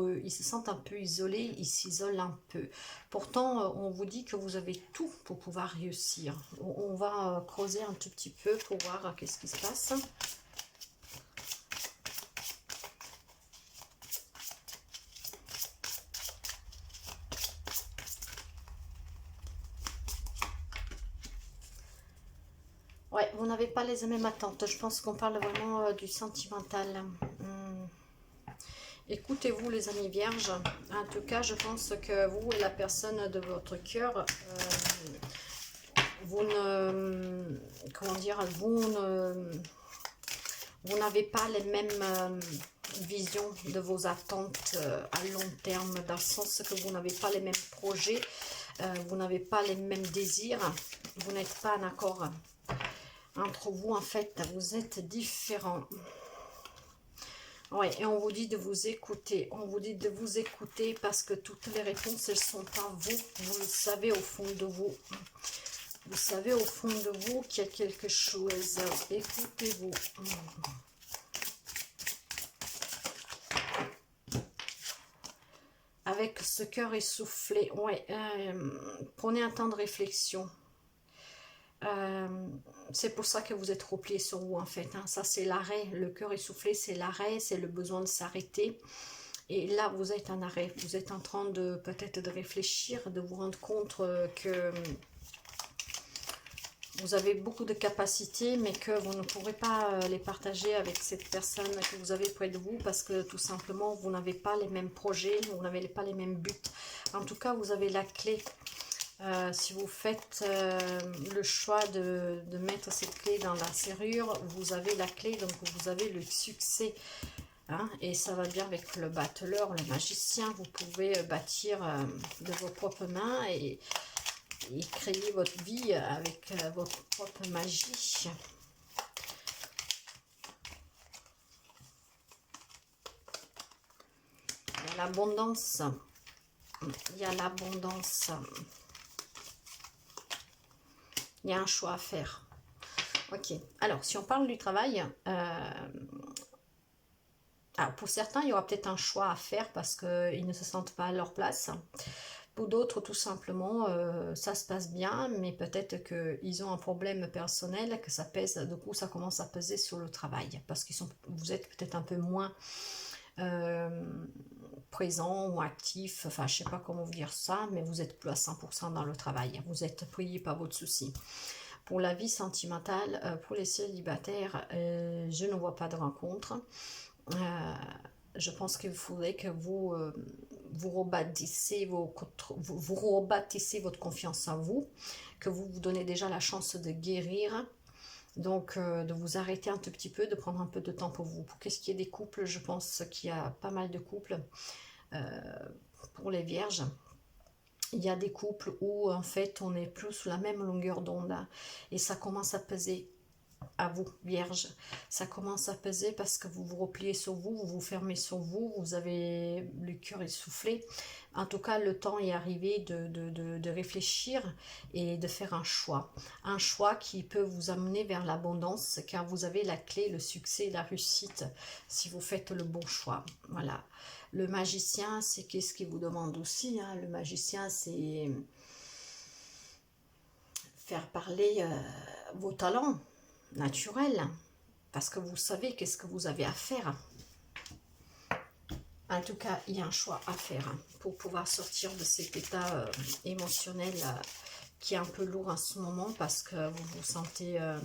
eux. Ils se sentent un peu isolés, ils s'isolent un peu. Pourtant, on vous dit que vous avez tout pour pouvoir réussir. On va creuser un tout petit peu pour voir qu'est-ce qui se passe. Ouais, vous n'avez pas les mêmes attentes. Je pense qu'on parle vraiment du sentimental. Écoutez-vous les amis vierges. En tout cas, je pense que vous et la personne de votre cœur, vous ne... Comment dire? Vous n'avez pas les mêmes visions de vos attentes à long terme, dans le sens que vous n'avez pas les mêmes projets, vous n'avez pas les mêmes désirs, vous n'êtes pas en accord. Entre vous, en fait, vous êtes différents. Ouais, et on vous dit de vous écouter. On vous dit de vous écouter parce que toutes les réponses, elles sont en vous. Vous le savez au fond de vous. Vous savez au fond de vous qu'il y a quelque chose. Écoutez-vous. Avec ce cœur essoufflé. Ouais, prenez un temps de réflexion. C'est pour ça que vous êtes replié sur vous en fait. Hein. Ça c'est l'arrêt. Le cœur essoufflé, c'est l'arrêt, c'est le besoin de s'arrêter. Et là, vous êtes en arrêt. Vous êtes en train de peut-être de réfléchir, de vous rendre compte que vous avez beaucoup de capacités, mais que vous ne pourrez pas les partager avec cette personne que vous avez près de vous parce que tout simplement, vous n'avez pas les mêmes projets, vous n'avez pas les mêmes buts. En tout cas, vous avez la clé. Si vous faites le choix de mettre cette clé dans la serrure, vous avez la clé, donc vous avez le succès. Hein, et ça va bien avec le battleur, le magicien. Vous pouvez bâtir de vos propres mains et créer votre vie avec votre propre magie. Il y a l'abondance. Il y a l'abondance. Il y a un choix à faire. Ok. Alors, si on parle du travail, alors pour certains, il y aura peut-être un choix à faire parce qu'ils ne se sentent pas à leur place. Pour d'autres, tout simplement, ça se passe bien, mais peut-être qu'ils ont un problème personnel, que ça pèse, du coup, ça commence à peser sur le travail. Parce que vous êtes peut-être un peu moins présent ou actif, enfin, je ne sais pas comment vous dire ça, mais vous êtes plus à 100% dans le travail. Vous êtes pris par votre souci. Pour la vie sentimentale, pour les célibataires, je ne vois pas de rencontre. Je pense qu'il faudrait que vous rebâtissez votre confiance en vous, que vous vous donnez déjà la chance de guérir, donc de vous arrêter un tout petit peu, de prendre un peu de temps pour vous. Pour qu'est-ce qui est des couples, je pense qu'il y a pas mal de couples pour les vierges. Il y a des couples où en fait on n'est plus sous la même longueur d'onde et ça commence à peser. à vous, Vierge. Ça commence à peser parce que vous vous repliez sur vous, vous vous fermez sur vous, vous avez le cœur essoufflé. En tout cas, le temps est arrivé de réfléchir et de faire un choix. Un choix qui peut vous amener vers l'abondance, car vous avez la clé, le succès, la réussite, si vous faites le bon choix. Voilà. Le magicien, c'est qu'est-ce qu'il vous demande aussi, hein? Le magicien, c'est faire parler vos talents naturels, parce que vous savez qu'est-ce que vous avez à faire. En tout cas, il y a un choix à faire pour pouvoir sortir de cet état émotionnel qui est un peu lourd en ce moment, parce que vous vous sentez un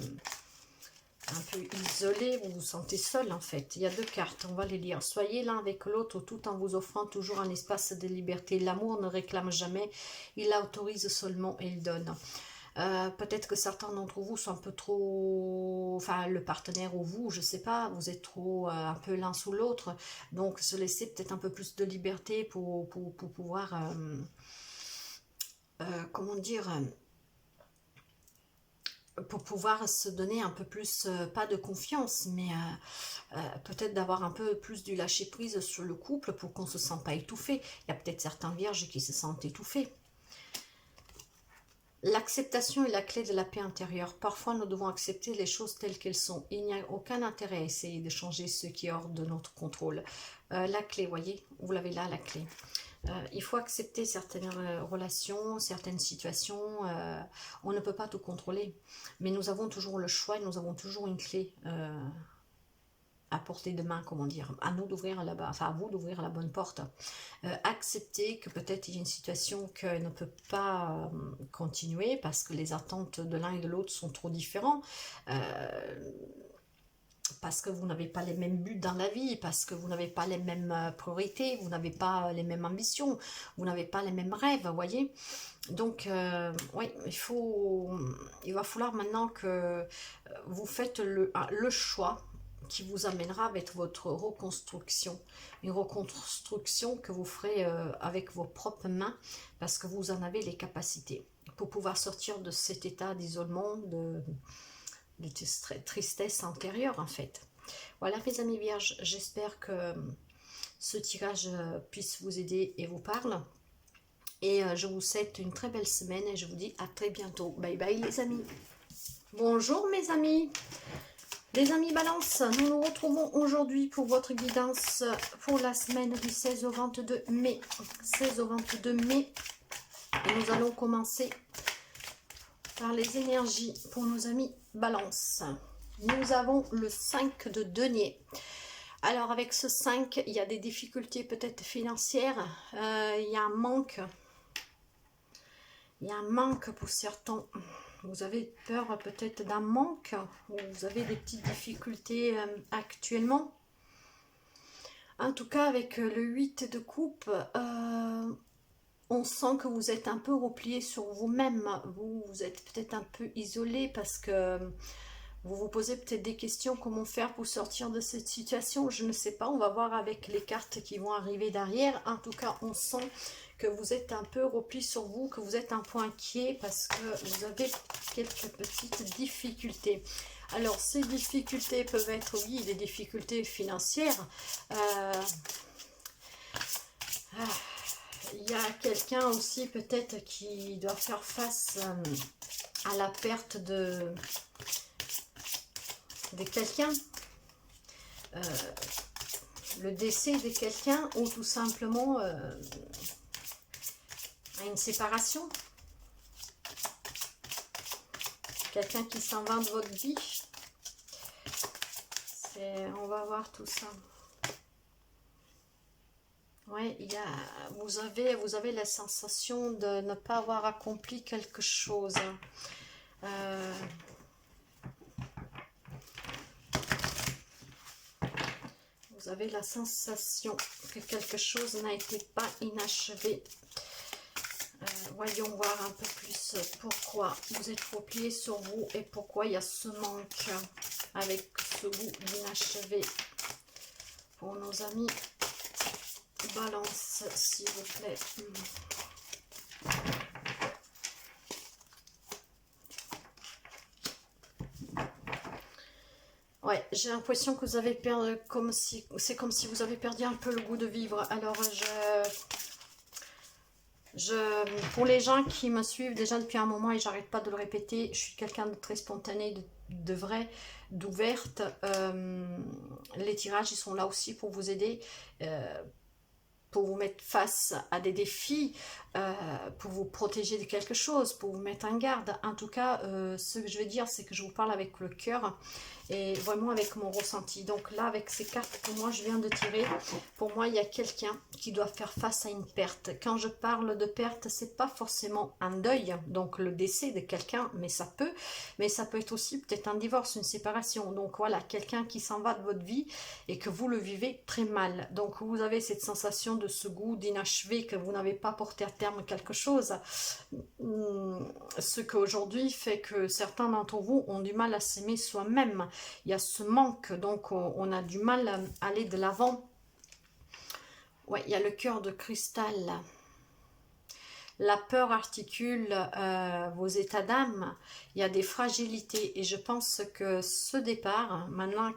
peu isolé, vous vous sentez seul en fait. Il y a deux cartes, on va les lire. Soyez l'un avec l'autre tout en vous offrant toujours un espace de liberté. L'amour ne réclame jamais, il autorise seulement et il donne. Peut-être que certains d'entre vous sont un peu trop, enfin le partenaire ou vous, je sais pas, vous êtes trop un peu l'un sous l'autre, donc se laisser peut-être un peu plus de liberté pour pouvoir, comment dire, pour pouvoir se donner un peu plus, pas de confiance, mais peut-être d'avoir un peu plus du lâcher prise sur le couple pour qu'on ne se sente pas étouffé. Il y a peut-être certains vierges qui se sentent étouffés. L'acceptation est la clé de la paix intérieure. Parfois, nous devons accepter les choses telles qu'elles sont. Il n'y a aucun intérêt à essayer de changer ce qui est hors de notre contrôle. La clé, voyez, vous l'avez là, la clé. Il faut accepter certaines relations, certaines situations. On ne peut pas tout contrôler. Mais nous avons toujours le choix et nous avons toujours une clé à portée de main, comment dire, à nous d'ouvrir là-bas, enfin à vous d'ouvrir la bonne porte. Accepter que peut-être il y a une situation qui ne peut pas continuer parce que les attentes de l'un et de l'autre sont trop différents, parce que vous n'avez pas les mêmes buts dans la vie, parce que vous n'avez pas les mêmes priorités, vous n'avez pas les mêmes ambitions, vous n'avez pas les mêmes rêves, vous voyez. Donc, oui, il va falloir maintenant que vous faites le choix qui vous amènera avec votre reconstruction. Une reconstruction que vous ferez avec vos propres mains, parce que vous en avez les capacités pour pouvoir sortir de cet état d'isolement, de tristesse antérieure en fait. Voilà mes amis vierges, j'espère que ce tirage puisse vous aider et vous parle. Et je vous souhaite une très belle semaine et je vous dis à très bientôt. Bye bye les amis. Bonjour mes amis. Les amis Balance, nous nous retrouvons aujourd'hui pour votre guidance pour la semaine du 16 au 22 mai. 16 au 22 mai. Et nous allons commencer par les énergies pour nos amis Balance. Nous avons le 5 de denier. Alors avec ce 5, il y a des difficultés peut-être financières. Il y a un manque. Il y a un manque pour certains. Vous avez peur peut-être d'un manque, ou vous avez des petites difficultés actuellement. En tout cas, avec le 8 de coupe, on sent que vous êtes un peu replié sur vous-même. Vous êtes peut-être un peu isolé parce que vous vous posez peut-être des questions, comment faire pour sortir de cette situation. Je ne sais pas, on va voir avec les cartes qui vont arriver derrière. En tout cas, on sent que vous êtes un peu repli sur vous, que vous êtes un peu inquiet parce que vous avez quelques petites difficultés. Alors, ces difficultés peuvent être, oui, des difficultés financières. Il y a quelqu'un aussi peut-être qui doit faire face à la perte de quelqu'un. Le décès de quelqu'un ou tout simplement une séparation, quelqu'un qui s'en va de votre vie. On va voir tout ça. Ouais, vous avez la sensation de ne pas avoir accompli quelque chose. Vous avez la sensation que quelque chose n'a été pas inachevé. Voyons voir un peu plus pourquoi vous êtes replié sur vous et pourquoi il y a ce manque avec ce goût d'inachevé pour nos amis Balance, s'il vous plaît. Ouais, j'ai l'impression que vous avez perdu, c'est comme si vous avez perdu un peu le goût de vivre. Alors, pour les gens qui me suivent déjà depuis un moment et j'arrête pas de le répéter, je suis quelqu'un de très spontané, de vrai, d'ouverte. Les tirages, ils sont là aussi pour vous aider. Pour vous mettre face à des défis, pour vous protéger de quelque chose, pour vous mettre en garde. En tout cas, ce que je vais dire, c'est que je vous parle avec le cœur et vraiment avec mon ressenti. Donc là, avec ces cartes que moi je viens de tirer, pour moi, il y a quelqu'un qui doit faire face à une perte. Quand je parle de perte, c'est pas forcément un deuil, donc le décès de quelqu'un, mais ça peut être aussi peut-être un divorce, une séparation. Donc voilà, quelqu'un qui s'en va de votre vie et que vous le vivez très mal. Donc vous avez cette sensation de ce goût d'inachevé, que vous n'avez pas porté à terme quelque chose. Ce qu'aujourd'hui fait que certains d'entre vous ont du mal à s'aimer soi-même. Il y a ce manque, donc on a du mal à aller de l'avant. Ouais, il y a le cœur de cristal. La peur articule vos états d'âme. Il y a des fragilités et je pense que ce départ, maintenant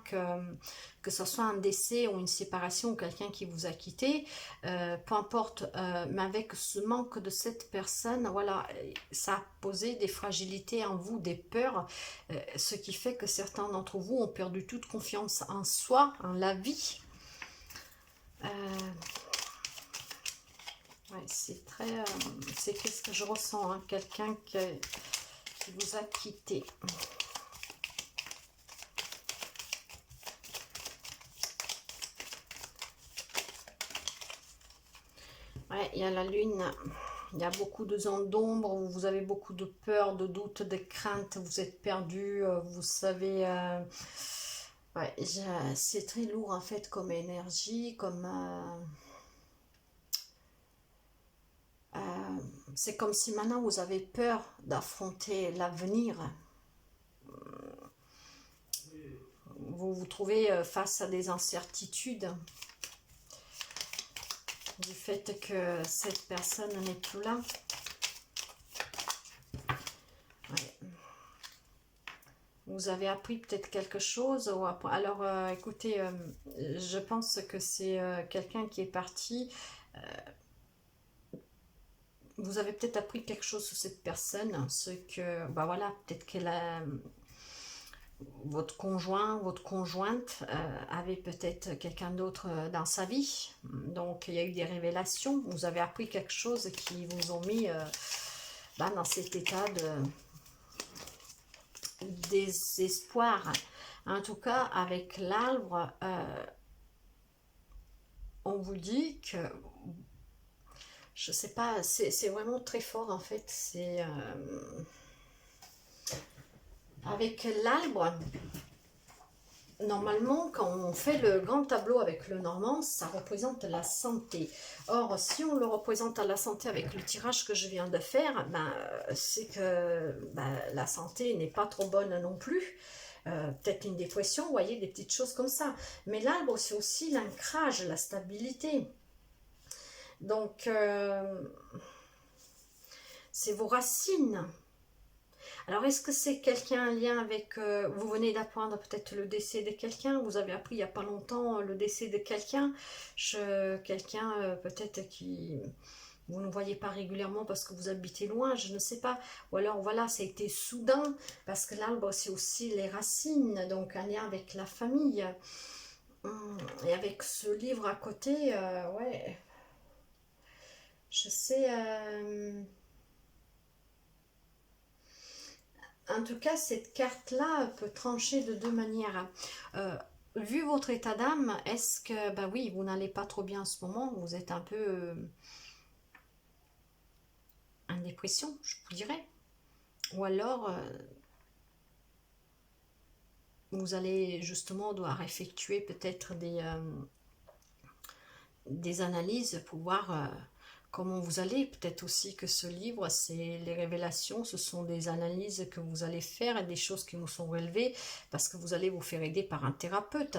que ce soit un décès ou une séparation ou quelqu'un qui vous a quitté, peu importe, mais avec ce manque de cette personne, voilà, ça a posé des fragilités en vous, des peurs, ce qui fait que certains d'entre vous ont perdu toute confiance en soi, en la vie. Ouais, c'est très... c'est qu'est-ce que je ressens, hein, quelqu'un qui vous a quitté. Ouais, il y a la lune, il y a beaucoup de zones d'ombre, vous avez beaucoup de peur, de doute, de crainte, vous êtes perdu, vous savez... ouais, c'est très lourd en fait comme énergie, comme... c'est comme si maintenant vous avez peur d'affronter l'avenir. Vous vous trouvez face à des incertitudes du fait que cette personne n'est plus là. Ouais. Vous avez appris peut-être quelque chose. Alors, écoutez, je pense que c'est quelqu'un qui est parti. Vous avez peut-être appris quelque chose sur cette personne. Ce que, bah voilà, peut-être qu'elle a... votre conjoint, votre conjointe avait peut-être quelqu'un d'autre dans sa vie. Donc, il y a eu des révélations. Vous avez appris quelque chose qui vous ont mis dans cet état de désespoir. En tout cas, avec l'arbre, on vous dit que, je sais pas, c'est vraiment très fort en fait. C'est... avec l'arbre, normalement, quand on fait le grand tableau avec le normand, ça représente la santé. Or, si on le représente à la santé avec le tirage que je viens de faire, ben, c'est que ben, la santé n'est pas trop bonne non plus. Peut-être une dépression, vous voyez, des petites choses comme ça. Mais l'arbre, c'est aussi l'ancrage, la stabilité. Donc, c'est vos racines. Alors, est-ce que c'est quelqu'un en lien avec... vous venez d'apprendre peut-être le décès de quelqu'un, vous avez appris il n'y a pas longtemps le décès de quelqu'un, quelqu'un peut-être qui... vous ne voyez pas régulièrement parce que vous habitez loin, je ne sais pas. Ou alors, voilà, ça a été soudain, parce que l'arbre, c'est aussi les racines, donc un lien avec la famille. Et avec ce livre à côté, ouais, je sais... en tout cas, cette carte-là peut trancher de deux manières. Vu votre état d'âme, est-ce que, ben oui, vous n'allez pas trop bien en ce moment, vous êtes un peu en dépression, je vous dirais. Ou alors, vous allez justement devoir effectuer peut-être des analyses pour voir comment vous allez. Peut-être aussi que ce livre, c'est les révélations, ce sont des analyses que vous allez faire et des choses qui vous sont relevées parce que vous allez vous faire aider par un thérapeute.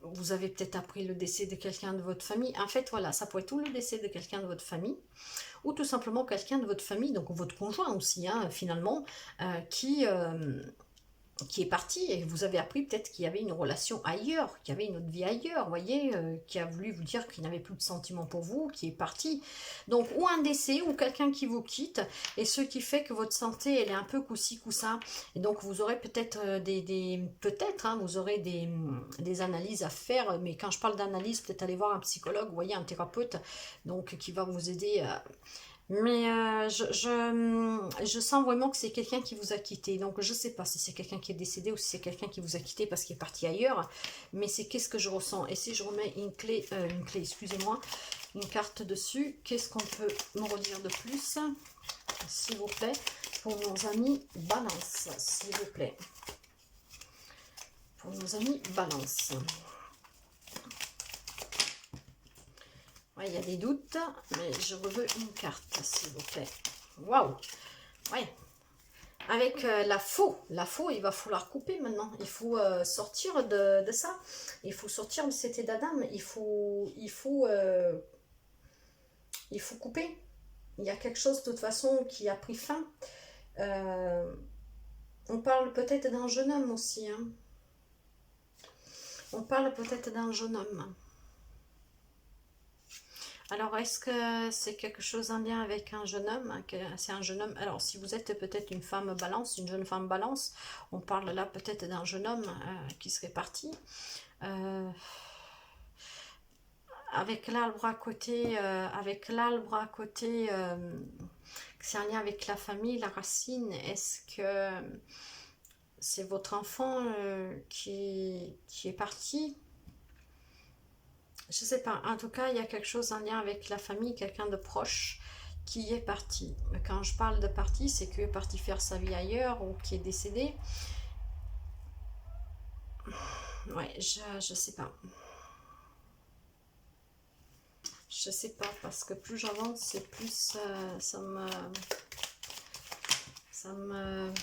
Vous avez peut-être appris le décès de quelqu'un de votre famille. En fait, voilà, ça pourrait être tout le décès de quelqu'un de votre famille ou tout simplement quelqu'un de votre famille, donc votre conjoint aussi, hein, finalement, qui qui est parti et vous avez appris peut-être qu'il y avait une relation ailleurs, qu'il y avait une autre vie ailleurs, vous voyez, qui a voulu vous dire qu'il n'avait plus de sentiments pour vous, qui est parti. Donc, ou un décès, ou quelqu'un qui vous quitte, et ce qui fait que votre santé, elle est un peu coup-ci, coup-ça. Et donc, vous aurez peut-être peut-être, hein, vous aurez des analyses à faire, mais quand je parle d'analyse, peut-être aller voir un psychologue, vous voyez, un thérapeute, donc qui va vous aider à... Mais je sens vraiment que c'est quelqu'un qui vous a quitté. Donc je ne sais pas si c'est quelqu'un qui est décédé ou si c'est quelqu'un qui vous a quitté parce qu'il est parti ailleurs. Mais c'est qu'est-ce que je ressens. Et si je remets une clé, excusez-moi, une carte dessus, qu'est-ce qu'on peut me redire de plus, s'il vous plaît, pour nos amis Balance, s'il vous plaît. Pour nos amis Balance. Ouais, il y a des doutes, mais je veux une carte, s'il vous plaît. Waouh! Ouais. Avec la faux, il va falloir couper maintenant. Il faut sortir de ça. Il faut sortir de cet état d'âme. Il faut couper. Il y a quelque chose de toute façon qui a pris fin. On parle peut-être d'un jeune homme aussi. Hein. On parle peut-être d'un jeune homme. Alors, est-ce que c'est quelque chose en lien avec un jeune homme? C'est un jeune homme. Alors, si vous êtes peut-être une femme balance, une jeune femme balance, on parle là peut-être d'un jeune homme qui serait parti. Avec l'arbre à côté, c'est en lien avec la famille, la racine. Est-ce que c'est votre enfant qui est parti? Je sais pas, en tout cas, il y a quelque chose en lien avec la famille, quelqu'un de proche qui est parti. Quand je parle de parti, c'est qu'il est parti faire sa vie ailleurs ou qui est décédé. Ouais, je sais pas. Je sais pas, parce que plus j'avance, c'est plus ça me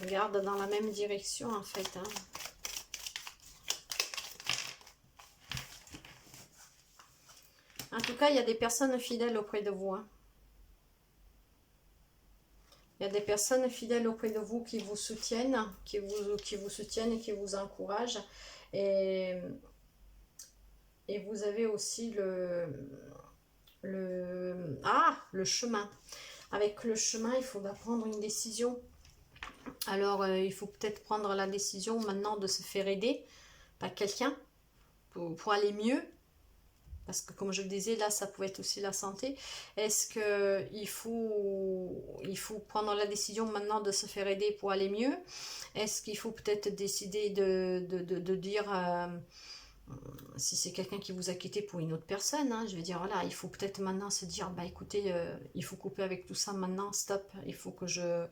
regarde dans la même direction en fait. Hein. En tout cas, il y a des personnes fidèles auprès de vous. Hein. Il y a des personnes fidèles auprès de vous qui vous soutiennent, qui vous soutiennent et qui vous encouragent. Et vous avez aussi le chemin. Avec le chemin, il faudra prendre une décision. Alors, il faut peut-être prendre la décision maintenant de se faire aider par quelqu'un pour aller mieux. Parce que comme je le disais, là, ça pouvait être aussi la santé. Est-ce qu'il faut prendre la décision maintenant de se faire aider pour aller mieux? Est-ce qu'il faut peut-être décider de dire, si c'est quelqu'un qui vous a quitté pour une autre personne, hein, je veux dire, voilà, il faut peut-être maintenant se dire, bah écoutez, il faut couper avec tout ça maintenant, stop, il faut que je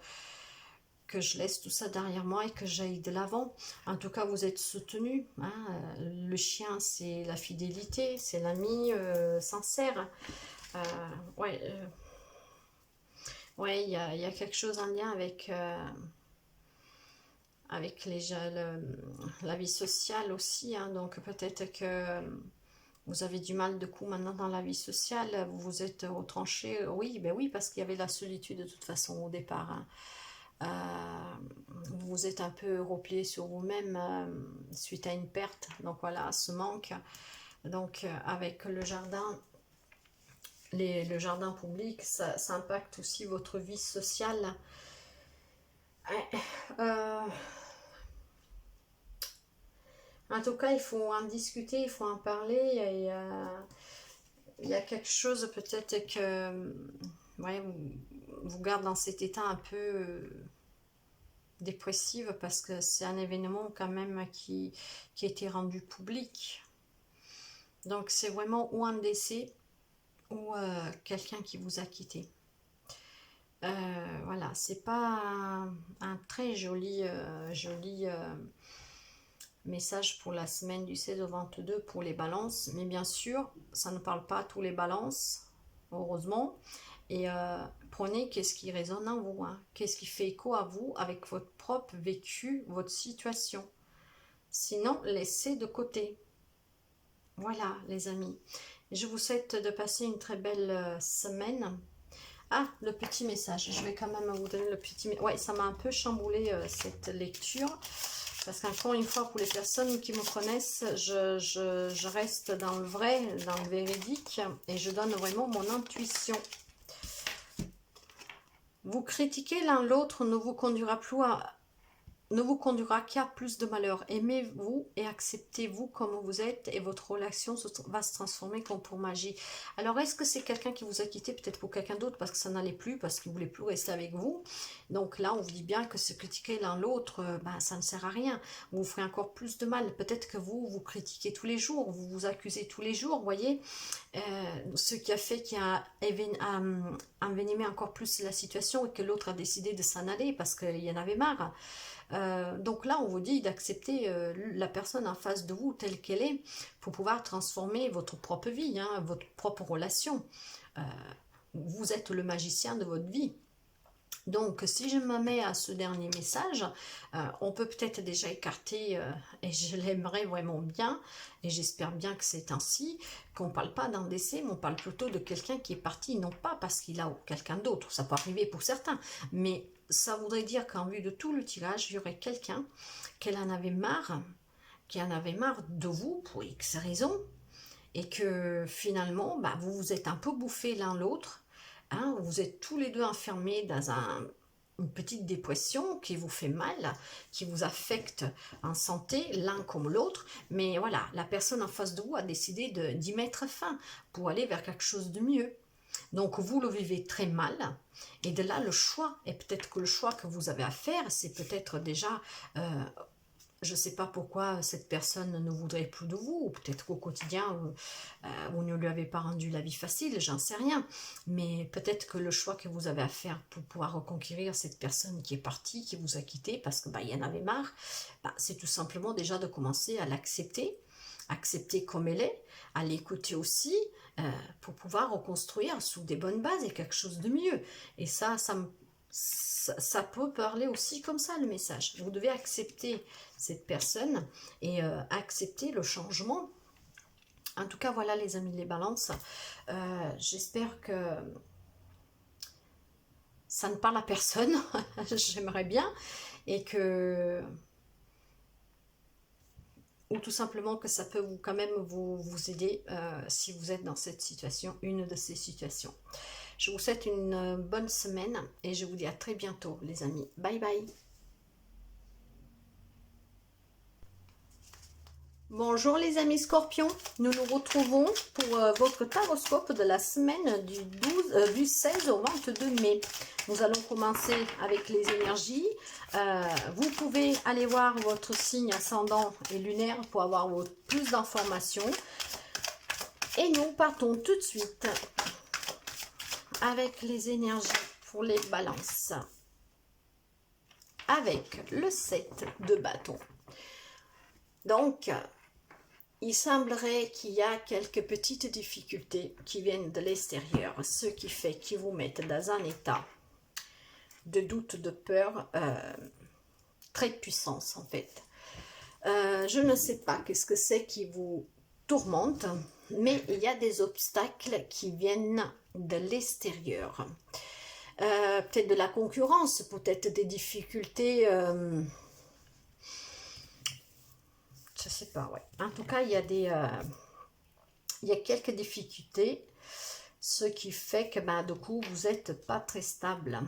laisse tout ça derrière moi et que j'aille de l'avant. En tout cas, vous êtes soutenu. Hein. Le chien, c'est la fidélité, c'est l'ami sincère. Ouais, il y a quelque chose en lien avec, la vie sociale aussi. Hein. Donc peut-être que vous avez du mal de coup maintenant dans la vie sociale, vous vous êtes retranché. Oui, ben oui, parce qu'il y avait la solitude de toute façon au départ. Hein. Vous vous êtes un peu replié sur vous-même suite à une perte, donc voilà, ce manque. Donc avec le jardin, le jardin public, ça impacte aussi votre vie sociale. En tout cas, il faut en discuter, il faut en parler. Et, il y a quelque chose peut-être que ouais, vous garde dans cet état un peu dépressive parce que c'est un événement quand même qui a été rendu public. Donc c'est vraiment ou un décès ou quelqu'un qui vous a quitté. Voilà, c'est pas un très joli message pour la semaine du 16 au 22 pour les balances, mais bien sûr, ça ne parle pas à tous les balances, heureusement. Et prenez qu'est-ce qui résonne en vous, hein. Qu'est-ce qui fait écho à vous avec votre propre vécu, votre situation. Sinon, laissez de côté. Voilà, les amis. Je vous souhaite de passer une très belle semaine Ah, le petit message. Je vais quand même vous donner le petit message. Ouais, ça m'a un peu chamboulé cette lecture. Parce qu'encore une fois, pour les personnes qui me connaissent, je reste dans le vrai, dans le véridique. Et je donne vraiment mon intuition. Vous critiquer l'un l'autre ne vous conduira plus à... ne vous conduira qu'à plus de malheur. Aimez-vous et acceptez-vous comme vous êtes et votre relation va se transformer comme pour magie. Alors, est-ce que c'est quelqu'un qui vous a quitté peut-être pour quelqu'un d'autre parce que ça n'allait plus, parce qu'il ne voulait plus rester avec vous? Donc là, on vous dit bien que se critiquer l'un l'autre, ben, ça ne sert à rien. Vous vous ferez encore plus de mal. Peut-être que vous critiquez tous les jours, vous vous accusez tous les jours, vous voyez. Ce qui a fait qu'il a envenimé encore plus la situation et que l'autre a décidé de s'en aller parce qu'il y en avait marre. Donc là, on vous dit d'accepter la personne en face de vous telle qu'elle est pour pouvoir transformer votre propre vie, hein, votre propre relation. Vous êtes le magicien de votre vie. Donc, si je me mets à ce dernier message, on peut peut-être déjà écarter, et je l'aimerais vraiment bien, et j'espère bien que c'est ainsi, qu'on ne parle pas d'un décès, mais on parle plutôt de quelqu'un qui est parti, non pas parce qu'il a quelqu'un d'autre, ça peut arriver pour certains, mais ça voudrait dire qu'en vue de tout le tirage, il y aurait quelqu'un qui en avait marre de vous, pour X raisons, et que finalement, bah, vous vous êtes un peu bouffé l'un l'autre. Hein, vous êtes tous les deux enfermés dans une petite dépression qui vous fait mal, qui vous affecte en santé, l'un comme l'autre. Mais voilà, la personne en face de vous a décidé d'y mettre fin pour aller vers quelque chose de mieux. Donc vous le vivez très mal. Et de là, le choix, et peut-être que le choix que vous avez à faire, c'est peut-être déjà... je ne sais pas pourquoi cette personne ne voudrait plus de vous, ou peut-être qu'au quotidien, vous ne lui avez pas rendu la vie facile, j'en sais rien. Mais peut-être que le choix que vous avez à faire pour pouvoir reconquérir cette personne qui est partie, qui vous a quitté, parce que y en avait marre, c'est tout simplement déjà de commencer à l'accepter, accepter comme elle est, à l'écouter aussi, pour pouvoir reconstruire sous des bonnes bases et quelque chose de mieux. Et ça peut parler aussi comme ça, le message. Vous devez accepter cette personne et accepter le changement. En tout cas, voilà les amis, les balances. J'espère que ça ne parle à personne. J'aimerais bien. Et que... ou tout simplement que ça peut quand même vous aider si vous êtes dans cette situation, une de ces situations. Je vous souhaite une bonne semaine et je vous dis à très bientôt les amis. Bye bye. Bonjour les amis scorpions, nous nous retrouvons pour votre taroscope de la semaine du 16 au 22 mai. Nous allons commencer avec les énergies. Vous pouvez aller voir votre signe ascendant et lunaire pour avoir plus d'informations. Et nous partons tout de suite avec les énergies pour les balances. Avec le 7 de bâton. Donc, il semblerait qu'il y a quelques petites difficultés qui viennent de l'extérieur, ce qui fait qu'ils vous mettent dans un état de doute, de peur, très de puissance en fait. Je ne sais pas qu'est-ce que c'est qui vous tourmente, mais il y a des obstacles qui viennent de l'extérieur. Peut-être de la concurrence, peut-être des difficultés... je sais pas, ouais. En tout cas, il y a il y a quelques difficultés, ce qui fait que, du coup, vous n'êtes pas très stable.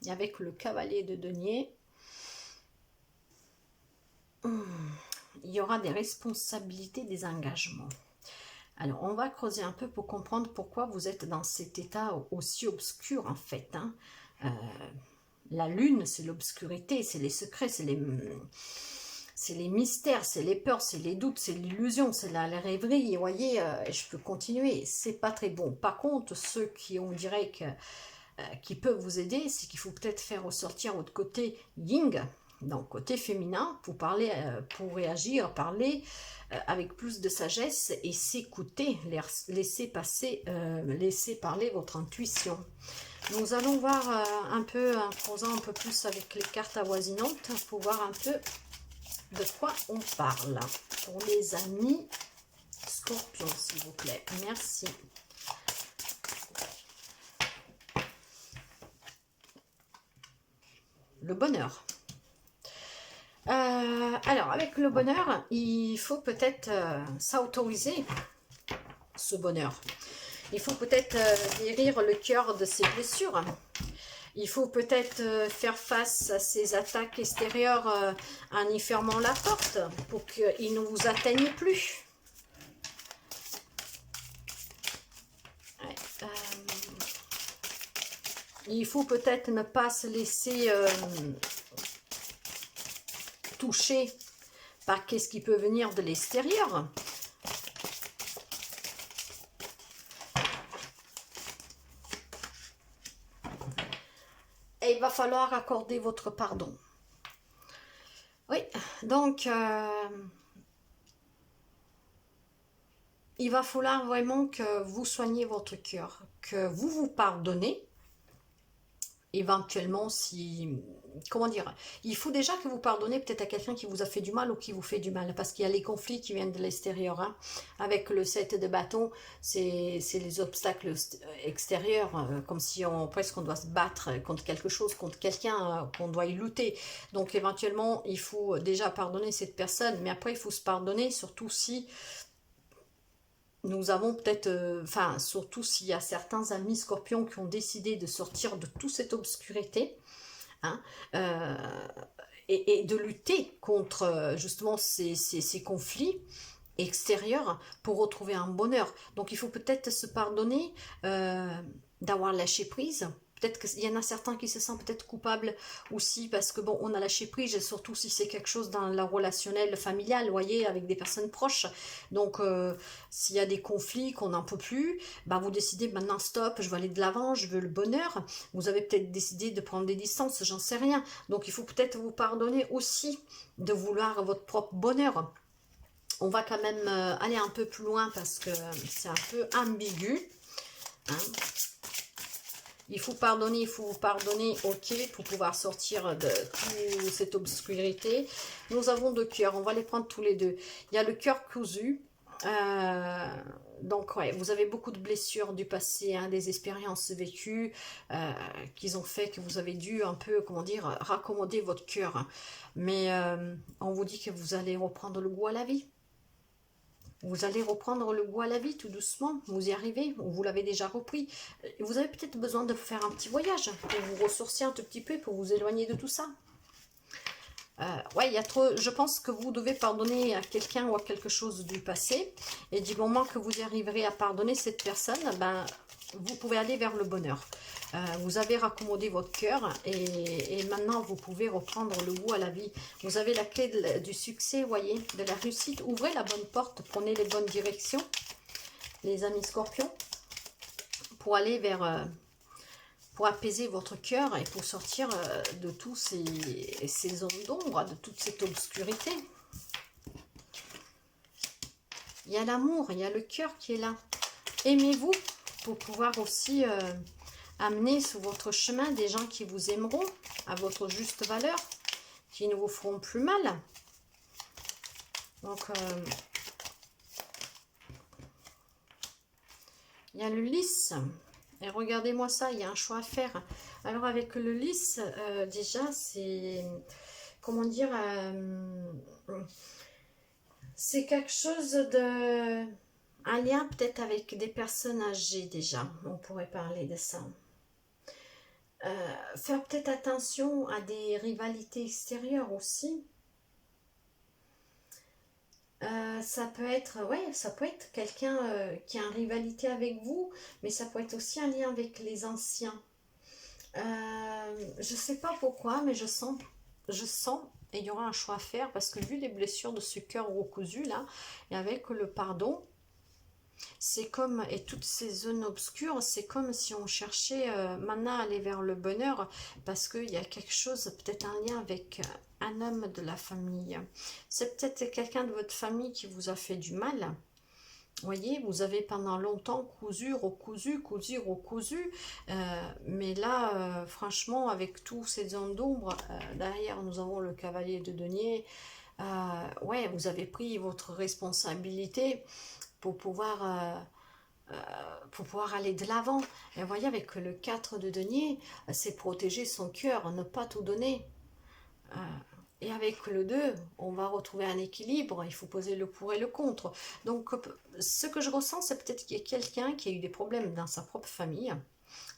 Et avec le cavalier de denier, il y aura des responsabilités, des engagements. Alors, on va creuser un peu pour comprendre pourquoi vous êtes dans cet état aussi obscur, en fait. Hein. La lune, c'est l'obscurité, c'est les secrets, c'est les mystères, c'est les peurs, c'est les doutes, c'est l'illusion, c'est la rêverie. Vous voyez, je peux continuer, c'est pas très bon. Par contre, ceux qui, on dirait que qui peuvent vous aider, c'est qu'il faut peut-être faire ressortir votre côté yin, donc côté féminin, pour parler, pour réagir, parler avec plus de sagesse et s'écouter, laisser parler votre intuition. Nous allons voir un peu, en creusant un peu plus avec les cartes avoisinantes, pour voir un peu de quoi on parle. Pour les amis scorpions, s'il vous plaît. Merci. le bonheur. Alors, avec le bonheur, il faut peut-être s'autoriser ce bonheur. Il faut peut-être guérir le cœur de ses blessures. Il faut peut-être faire face à ces attaques extérieures en y fermant la porte pour qu'ils ne vous atteignent plus. Ouais, il faut peut-être ne pas se laisser toucher par qu'est-ce qui peut venir de l'extérieur. Et il va falloir accorder votre pardon. Oui, donc il va falloir vraiment que vous soignez votre cœur, que vous vous pardonnez. Éventuellement, si, comment dire, il faut déjà que vous pardonnez peut-être à quelqu'un qui vous a fait du mal ou qui vous fait du mal, parce qu'il y a les conflits qui viennent de l'extérieur, hein. Avec le 7 de bâton, c'est les obstacles extérieurs, comme si presque on doit se battre contre quelque chose, contre quelqu'un, qu'on doit y lutter. Donc éventuellement, il faut déjà pardonner cette personne, mais après il faut se pardonner, surtout si nous avons peut-être, enfin, surtout s'il y a certains amis scorpions qui ont décidé de sortir de toute cette obscurité, hein, et de lutter contre justement ces conflits extérieurs pour retrouver un bonheur. Donc il faut peut-être se pardonner d'avoir lâché prise. Peut-être qu'il y en a certains qui se sentent peut-être coupables aussi parce que bon, on a lâché prise, surtout si c'est quelque chose dans la relationnel familial, vous voyez, avec des personnes proches. Donc, s'il y a des conflits qu'on n'en peut plus, bah, vous décidez maintenant, stop, je veux aller de l'avant, je veux le bonheur. Vous avez peut-être décidé de prendre des distances, j'en sais rien. Donc, il faut peut-être vous pardonner aussi de vouloir votre propre bonheur. On va quand même aller un peu plus loin parce que c'est un peu ambigu, hein. Il faut pardonner, ok, pour pouvoir sortir de toute cette obscurité. Nous avons deux cœurs, on va les prendre tous les deux. Il y a le cœur cousu. Donc, ouais, vous avez beaucoup de blessures du passé, hein, des expériences vécues qui ont fait que vous avez dû un peu, comment dire, raccommoder votre cœur. Mais on vous dit que vous allez reprendre le goût à la vie. Vous allez reprendre le goût à la vie tout doucement, vous y arrivez, vous l'avez déjà repris. Vous avez peut-être besoin de faire un petit voyage pour vous ressourcer un tout petit peu, pour vous éloigner de tout ça. Ouais, il y a trop. Je pense que vous devez pardonner à quelqu'un ou à quelque chose du passé. Et du moment que vous y arriverez à pardonner cette personne, ben, vous pouvez aller vers le bonheur. Vous avez raccommodé votre cœur et maintenant vous pouvez reprendre le goût à la vie. Vous avez la clé du succès, voyez, de la réussite. Ouvrez la bonne porte, prenez les bonnes directions, les amis scorpions, pour aller vers, pour apaiser votre cœur et pour sortir de tous ces zones d'ombre, de toute cette obscurité. Il y a l'amour, il y a le cœur qui est là. Aimez-vous pour pouvoir aussi amener sur votre chemin des gens qui vous aimeront à votre juste valeur, qui ne vous feront plus mal. Donc, il y a le lys. Et regardez-moi ça, il y a un choix à faire. Alors, avec le lys, déjà, c'est... Comment dire... c'est quelque chose de... Un lien peut-être avec des personnes âgées déjà. On pourrait parler de ça. Faire peut-être attention à des rivalités extérieures aussi. Ça peut être, ouais, ça peut être quelqu'un qui a une rivalité avec vous, mais ça peut être aussi un lien avec les anciens. Je sais pas pourquoi, mais je sens, et il y aura un choix à faire parce que vu les blessures de ce cœur recousu là, et avec le pardon, c'est comme, et toutes ces zones obscures, c'est comme si on cherchait maintenant à aller vers le bonheur, parce qu'il y a quelque chose, peut-être un lien avec un homme de la famille. C'est peut-être quelqu'un de votre famille qui vous a fait du mal. Vous voyez, vous avez pendant longtemps cousu, recousu, cousu, recousu. Mais là, franchement, avec tous ces zones d'ombre, derrière nous avons le cavalier de denier. Ouais, vous avez pris votre responsabilité pour pouvoir aller de l'avant. Et vous voyez, avec le 4 de denier, c'est protéger son cœur, ne pas tout donner. Et avec le 2, on va retrouver un équilibre, il faut poser le pour et le contre. Donc, ce que je ressens, c'est peut-être qu'il y a quelqu'un qui a eu des problèmes dans sa propre famille,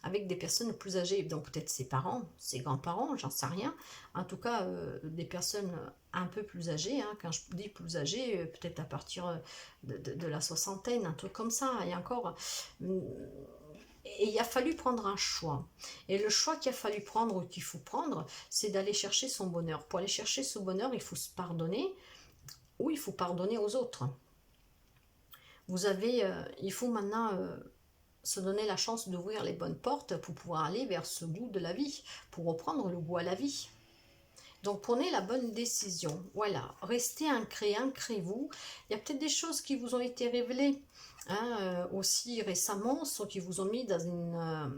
avec des personnes plus âgées, donc peut-être ses parents, ses grands-parents, j'en sais rien. En tout cas, des personnes un peu plus âgées, hein. Quand je dis plus âgées, peut-être à partir de la soixantaine, un truc comme ça, et encore... Et il a fallu prendre un choix. Et le choix qu'il a fallu prendre, ou qu'il faut prendre, c'est d'aller chercher son bonheur. Pour aller chercher ce bonheur, il faut se pardonner, ou il faut pardonner aux autres. Vous avez, il faut maintenant se donner la chance d'ouvrir les bonnes portes pour pouvoir aller vers ce goût de la vie, pour reprendre le goût à la vie. Donc prenez la bonne décision. Voilà, restez ancrez-vous. Il y a peut-être des choses qui vous ont été révélées aussi récemment, ceux qui vous ont mis dans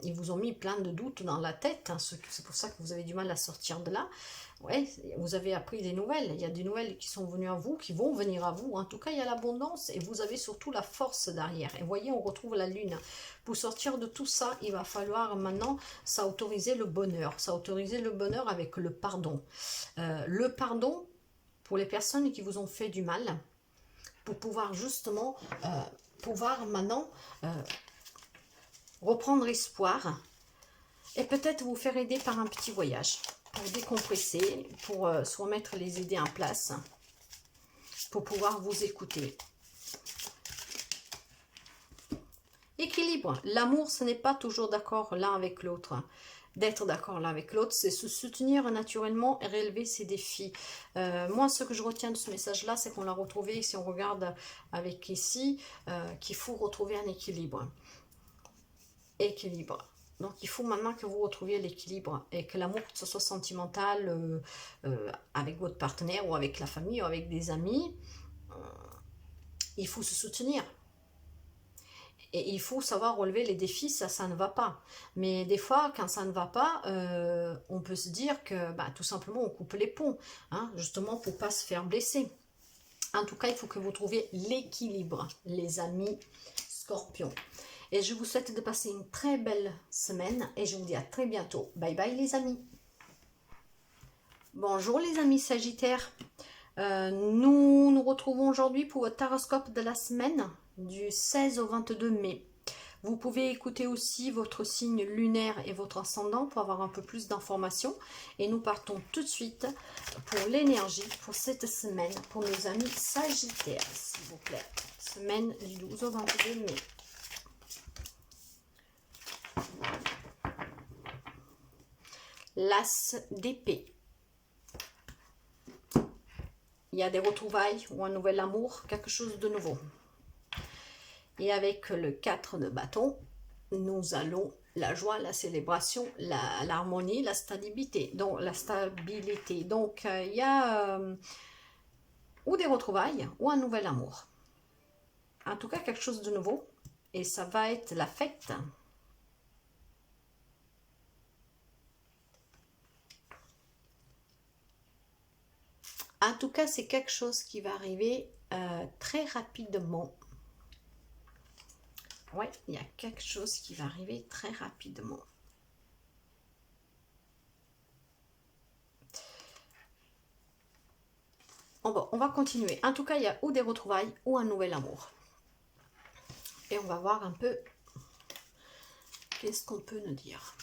ils vous ont mis plein de doutes dans la tête. Hein, c'est pour ça que vous avez du mal à sortir de là. Ouais, vous avez appris des nouvelles. Il y a des nouvelles qui sont venues à vous, qui vont venir à vous. En tout cas, il y a l'abondance et vous avez surtout la force derrière. Et voyez, on retrouve la lune. Pour sortir de tout ça, il va falloir maintenant s'autoriser le bonheur. S'autoriser le bonheur avec le pardon. Le pardon pour les personnes qui vous ont fait du mal, pour pouvoir justement pouvoir maintenant reprendre espoir et peut-être vous faire aider par un petit voyage pour décompresser, pour se remettre les idées en place, pour pouvoir vous écouter. Équilibre. L'amour, ce n'est pas toujours d'accord l'un avec l'autre. D'être d'accord l'un avec l'autre, c'est se soutenir naturellement et relever ses défis. Moi, ce que je retiens de ce message-là, c'est qu'on l'a retrouvé, si on regarde avec ici, qu'il faut retrouver un équilibre. Équilibre. Donc, il faut maintenant que vous retrouviez l'équilibre et que l'amour, que ce soit sentimental, avec votre partenaire ou avec la famille ou avec des amis, il faut se soutenir. Et il faut savoir relever les défis, ça ne va pas. Mais des fois, quand ça ne va pas, on peut se dire que tout simplement on coupe les ponts, hein, justement pour ne pas se faire blesser. En tout cas, il faut que vous trouviez l'équilibre, les amis Scorpions. Et je vous souhaite de passer une très belle semaine et je vous dis à très bientôt. Bye bye les amis. Bonjour les amis Sagittaires. Nous nous retrouvons aujourd'hui pour votre taroscope de la semaine du 16 au 22 mai. Vous pouvez écouter aussi votre signe lunaire et votre ascendant pour avoir un peu plus d'informations. Et nous partons tout de suite pour l'énergie pour cette semaine pour nos amis Sagittaires, s'il vous plaît. Semaine du 12 au 22 mai. L'As d'épée. Il y a des retrouvailles ou un nouvel amour, quelque chose de nouveau. Et avec le 4 de bâton, nous allons la joie, la célébration, l'harmonie, la stabilité. Donc, il y a ou des retrouvailles ou un nouvel amour. En tout cas, quelque chose de nouveau. Et ça va être la fête. En tout cas, c'est quelque chose qui va arriver très rapidement. Oui, il y a quelque chose qui va arriver très rapidement. On va continuer. En tout cas, il y a ou des retrouvailles ou un nouvel amour. Et on va voir un peu qu'est-ce qu'on peut nous dire.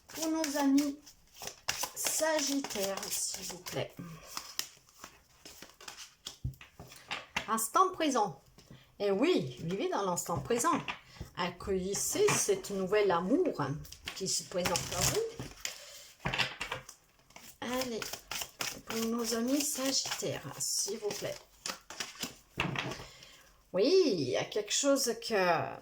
Pour nos amis Sagittaires, s'il vous plaît. Instant présent. Et oui, vivez dans l'instant présent. Accueillissez cette nouvelle amour qui se présente à vous. Allez, pour nos amis Sagittaires, s'il vous plaît. Oui, il y a quelque chose que...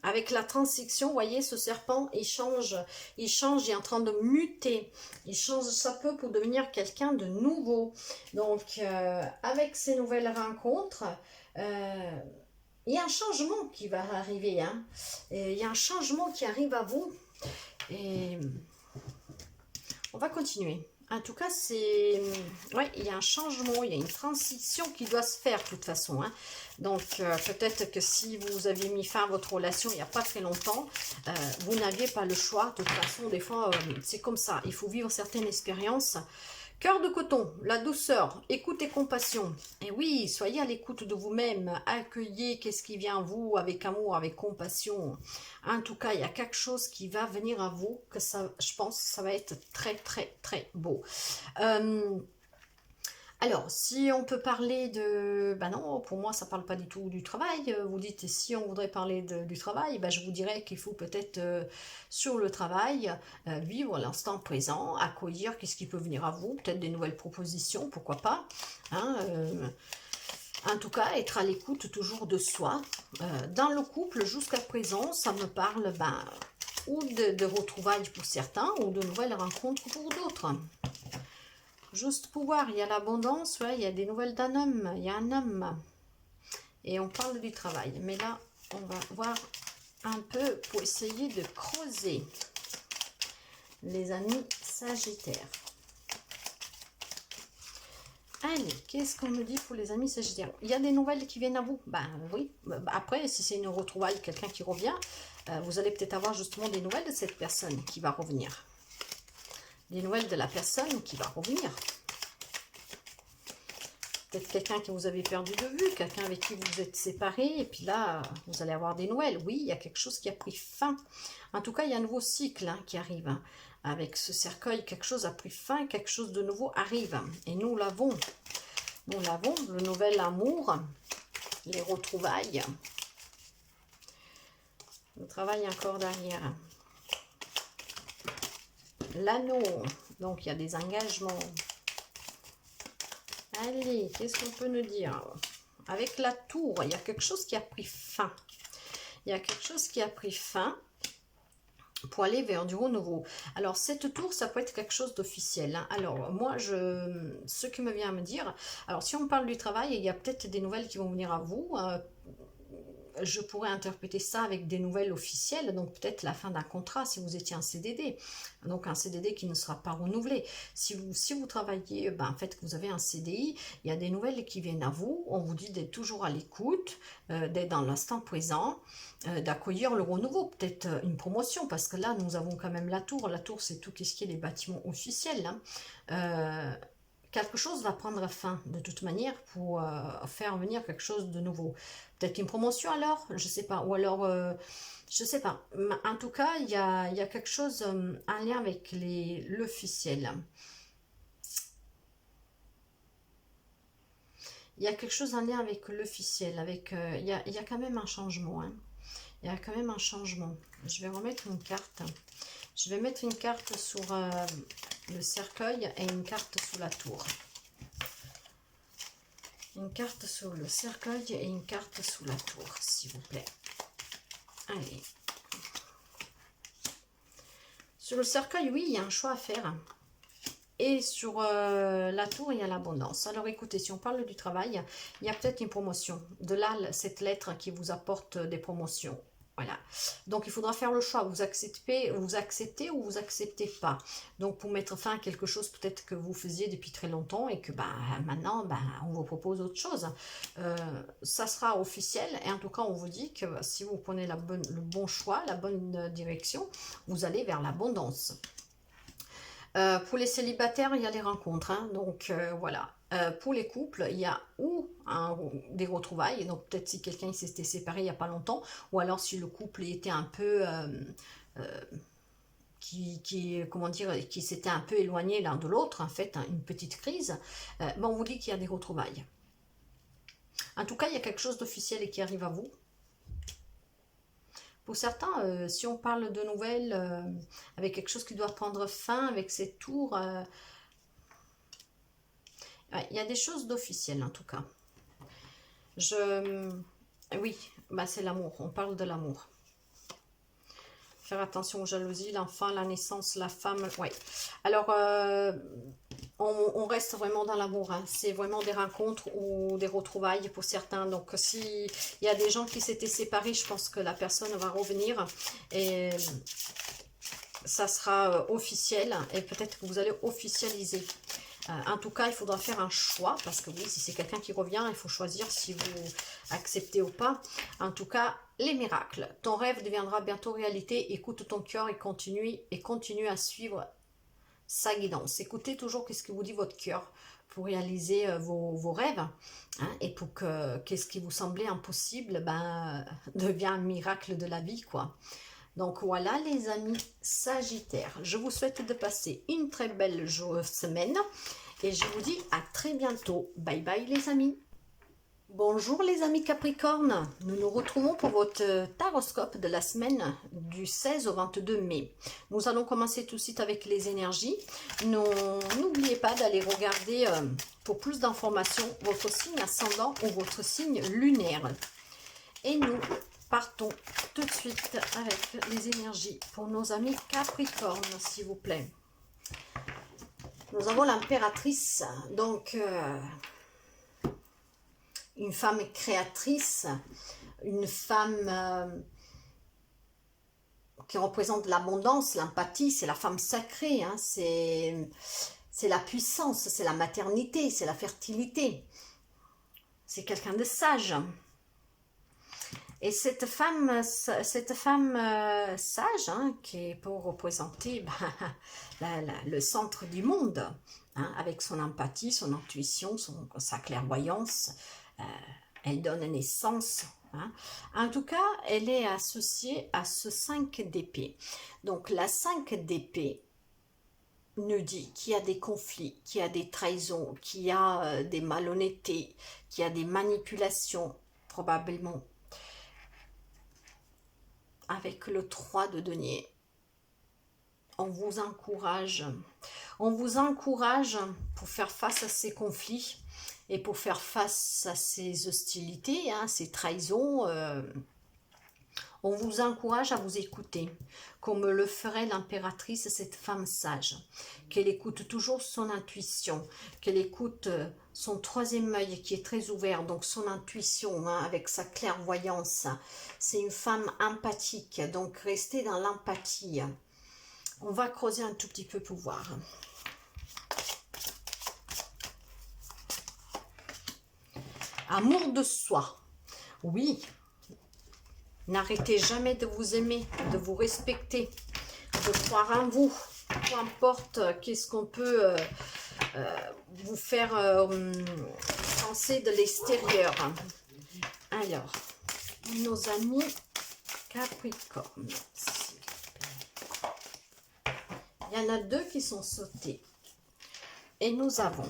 Avec la transition, vous voyez, ce serpent, il change, il est en train de muter. Il change sa peau pour devenir quelqu'un de nouveau. Donc, avec ces nouvelles rencontres, il y a un changement qui va arriver. Hein. Il y a un changement qui arrive à vous. Et on va continuer. En tout cas, c'est... Ouais, il y a un changement, il y a une transition qui doit se faire de toute façon. Hein. Donc, peut-être que si vous avez mis fin à votre relation il n'y a pas très longtemps, vous n'aviez pas le choix. De toute façon, des fois, c'est comme ça. Il faut vivre certaines expériences. Cœur de coton, la douceur, écoute et compassion. Et oui, soyez à l'écoute de vous-même, accueillez qu'est-ce qui vient à vous avec amour, avec compassion. En tout cas, il y a quelque chose qui va venir à vous, que ça, je pense, ça va être très, très, très beau. Alors, si on peut parler de... Ben non, pour moi, ça ne parle pas du tout du travail. Vous dites, si on voudrait parler du travail, ben je vous dirais qu'il faut peut-être, sur le travail, vivre l'instant présent, accueillir qu'est-ce qui peut venir à vous, peut-être des nouvelles propositions, pourquoi pas. Hein, en tout cas, être à l'écoute toujours de soi. Dans le couple, jusqu'à présent, ça me parle ben, ou de retrouvailles pour certains, ou de nouvelles rencontres pour d'autres. Juste pouvoir, il y a l'abondance, ouais, il y a des nouvelles d'un homme, il y a un homme. Et on parle du travail. Mais là, on va voir un peu pour essayer de creuser. Les amis Sagittaires. Allez, qu'est-ce qu'on me dit pour les amis Sagittaires? Il y a des nouvelles qui viennent à vous? Ben oui. Après, si c'est une retrouvaille, quelqu'un qui revient, vous allez peut-être avoir justement des nouvelles de cette personne qui va revenir. Des nouvelles de la personne qui va revenir. Peut-être quelqu'un que vous avez perdu de vue, quelqu'un avec qui vous êtes séparés, et puis là, vous allez avoir des nouvelles. Oui, il y a quelque chose qui a pris fin. En tout cas, il y a un nouveau cycle qui arrive. Hein. Avec ce cercueil, quelque chose a pris fin, quelque chose de nouveau arrive. Et nous l'avons. Nous l'avons, le nouvel amour, les retrouvailles. Le travail encore derrière. L'anneau, donc il y a des engagements. Allez, qu'est-ce qu'on peut nous dire? Avec la tour, il y a quelque chose qui a pris fin. Il y a quelque chose qui a pris fin pour aller vers du renouveau. Alors, cette tour, ça peut être quelque chose d'officiel. Hein. Alors, moi, ce qui me vient à me dire... Alors, si on parle du travail, il y a peut-être des nouvelles qui vont venir à vous. Je pourrais interpréter ça avec des nouvelles officielles, donc peut-être la fin d'un contrat si vous étiez un CDD, donc un CDD qui ne sera pas renouvelé. Si vous travaillez, ben, en fait, que vous avez un CDI, il y a des nouvelles qui viennent à vous, on vous dit d'être toujours à l'écoute, d'être dans l'instant présent, d'accueillir le renouveau, peut-être une promotion, parce que là, nous avons quand même la tour. La tour, c'est tout ce qui est les bâtiments officiels, hein. Quelque chose va prendre fin de toute manière pour faire venir quelque chose de nouveau. Peut-être une promotion alors, je sais pas. Ou alors, je sais pas. En tout cas, il y a quelque chose en lien avec l'officiel. Il y a quelque chose en lien avec l'officiel. Il y a quand même un changement. Hein. Il y a quand même un changement. Je vais remettre une carte. Je vais mettre une carte sur le cercueil et une carte sous la tour. Une carte sur le cercueil et une carte sous la tour, s'il vous plaît. Allez. Sur le cercueil, oui, il y a un choix à faire. Et sur la tour, il y a l'abondance. Alors écoutez, si on parle du travail, il y a peut-être une promotion. De là, cette lettre qui vous apporte des promotions. Voilà. Donc, il faudra faire le choix. Vous acceptez ou vous acceptez pas. Donc, pour mettre fin à quelque chose peut-être que vous faisiez depuis très longtemps et que maintenant, on vous propose autre chose. Ça sera officiel. Et en tout cas, on vous dit que si vous prenez le bon choix, la bonne direction, vous allez vers l'abondance. Pour les célibataires, il y a les rencontres. Hein, donc, voilà. Pour les couples, il y a des retrouvailles. Donc, peut-être si quelqu'un s'était séparé il n'y a pas longtemps, ou alors si le couple était un peu... comment dire, qui s'était un peu éloigné l'un de l'autre, en fait, hein, une petite crise, on vous dit qu'il y a des retrouvailles. En tout cas, il y a quelque chose d'officiel qui arrive à vous. Pour certains, si on parle de nouvelles, avec quelque chose qui doit prendre fin, avec ces tours, il y a des choses d'officiel en tout cas. Oui, c'est l'amour, on parle de l'amour. Faire attention aux jalousies, l'enfant, la naissance, la femme, oui. Alors, on reste vraiment dans l'amour, hein. C'est vraiment des rencontres ou des retrouvailles pour certains. Donc, s'il y a des gens qui s'étaient séparés, je pense que la personne va revenir. Et ça sera officiel et peut-être que vous allez officialiser. En tout cas, il faudra faire un choix parce que oui, si c'est quelqu'un qui revient, il faut choisir si vous acceptez ou pas. En tout cas, les miracles. Ton rêve deviendra bientôt réalité. Écoute ton cœur et continue à suivre sa guidance. Écoutez toujours qu'est-ce que vous dit votre cœur pour réaliser vos rêves. Hein, et pour que qu'est-ce qui vous semblait impossible, ben, devient un miracle de la vie, quoi. Donc voilà les amis Sagittaires, je vous souhaite de passer une très belle semaine et je vous dis à très bientôt. Bye bye les amis. Bonjour les amis Capricorne, nous nous retrouvons pour votre taroscope de la semaine du 16 au 22 mai. Nous allons commencer tout de suite avec les énergies. N'oubliez pas d'aller regarder pour plus d'informations votre signe ascendant ou votre signe lunaire. Et nous partons tout de suite avec les énergies pour nos amis Capricorne, s'il vous plaît. Nous avons l'impératrice, donc une femme créatrice, une femme qui représente l'abondance, l'empathie, c'est la femme sacrée, hein, c'est la puissance, c'est la maternité, c'est la fertilité. C'est quelqu'un de sage. Et cette femme sage, hein, qui est pour représenter le centre du monde, hein, avec son empathie, son intuition, sa clairvoyance, elle donne naissance. Hein. En tout cas, elle est associée à ce 5 d'épée. Donc la 5 d'épée nous dit qu'il y a des conflits, qu'il y a des trahisons, qu'il y a des malhonnêtetés, qu'il y a des manipulations, probablement. Avec le 3 de denier, on vous encourage pour faire face à ces conflits et pour faire face à ces hostilités, hein, ces trahisons. On vous encourage à vous écouter, comme le ferait l'impératrice, cette femme sage, qu'elle écoute toujours son intuition, qu'elle écoute son troisième œil qui est très ouvert, donc son intuition, hein, avec sa clairvoyance. C'est une femme empathique, donc restez dans l'empathie. On va creuser un tout petit peu pour voir. Amour de soi, oui. N'arrêtez jamais de vous aimer, de vous respecter, de croire en vous. Peu importe qu'est-ce qu'on peut vous faire penser de l'extérieur. Alors, nos amis Capricorne. Il y en a deux qui sont sautés. Et nous avons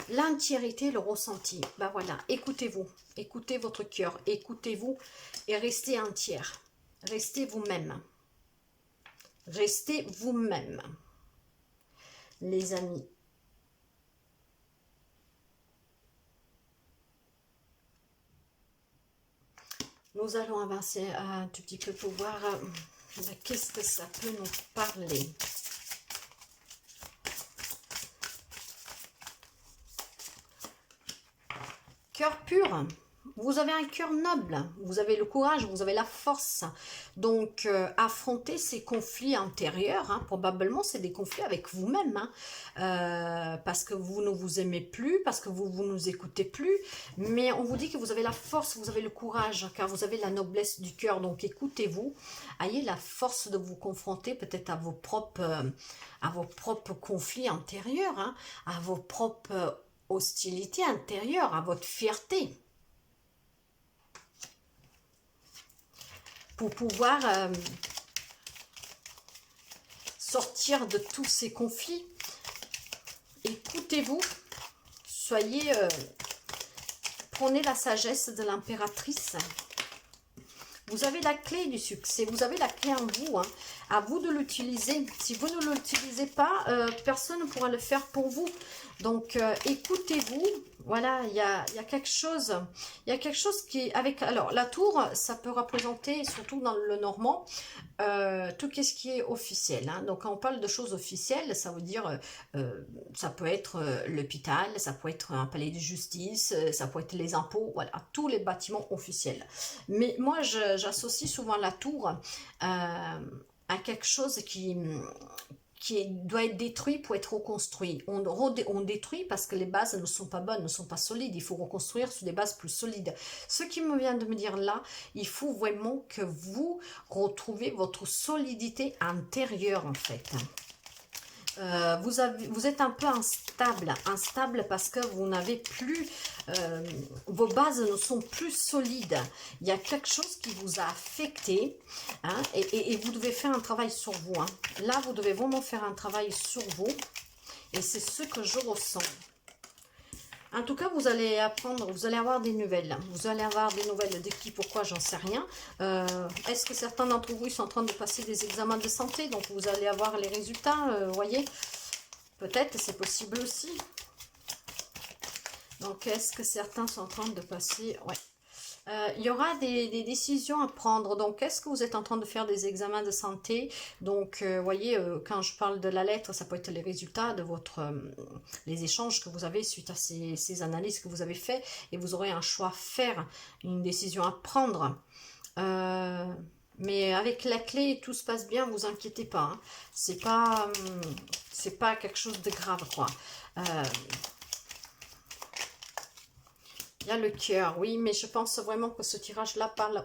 l'entièreté, le ressenti. Ben voilà, écoutez-vous, écoutez votre cœur, écoutez-vous et restez entière. Restez vous-même. Restez vous-même. Les amis. Nous allons avancer un tout petit peu pour voir qu'est-ce que ça peut nous parler. Cœur pur, vous avez un cœur noble, vous avez le courage, vous avez la force. Donc, affronter ces conflits intérieurs, hein, probablement c'est des conflits avec vous-même, hein, parce que vous ne vous aimez plus, parce que vous ne nous écoutez plus. Mais on vous dit que vous avez la force, vous avez le courage, car vous avez la noblesse du cœur. Donc, écoutez-vous, ayez la force de vous confronter peut-être à vos propres conflits intérieurs, hein, à vos propres hostilité intérieure, à votre fierté, pour pouvoir sortir de tous ces conflits. Écoutez-vous, soyez, prenez la sagesse de l'impératrice. Vous avez la clé du succès, vous avez la clé en vous, hein. À vous de l'utiliser. Si vous ne l'utilisez pas, personne ne pourra le faire pour vous. Donc, écoutez-vous. Voilà, il y a quelque chose. Il y a quelque chose qui, avec, alors, la tour, ça peut représenter, surtout dans le normand, tout ce qui est officiel. Hein. Donc, quand on parle de choses officielles, ça veut dire, ça peut être l'hôpital, ça peut être un palais de justice, ça peut être les impôts, voilà, tous les bâtiments officiels. Mais moi, j'associe souvent la tour à quelque chose qui doit être détruit pour être reconstruit. On détruit parce que les bases ne sont pas bonnes, ne sont pas solides. Il faut reconstruire sur des bases plus solides. Ce qui me vient de me dire là, il faut vraiment que vous retrouvez votre solidité intérieure en fait. Vous êtes un peu instable parce que vous n'avez plus, vos bases ne sont plus solides. Il y a quelque chose qui vous a affecté hein, et vous devez faire un travail sur vous. Hein. Là, vous devez vraiment faire un travail sur vous et c'est ce que je ressens. En tout cas, vous allez apprendre, vous allez avoir des nouvelles. Vous allez avoir des nouvelles de qui, pourquoi, j'en sais rien. Est-ce que certains d'entre vous sont en train de passer des examens de santé? Donc, vous allez avoir les résultats, vous voyez. Peut-être, c'est possible aussi. Donc, est-ce que certains sont en train de passer... Ouais. Il y aura des décisions à prendre. Donc, est-ce que vous êtes en train de faire des examens de santé? Donc, vous voyez, quand je parle de la lettre, ça peut être les résultats de votre... les échanges que vous avez suite à ces analyses que vous avez fait. Et vous aurez un choix à faire, une décision à prendre. Mais avec la clé, tout se passe bien, vous inquiétez pas. Hein. C'est pas quelque chose de grave, quoi. Il y a le cœur, oui, mais je pense vraiment que ce tirage-là parle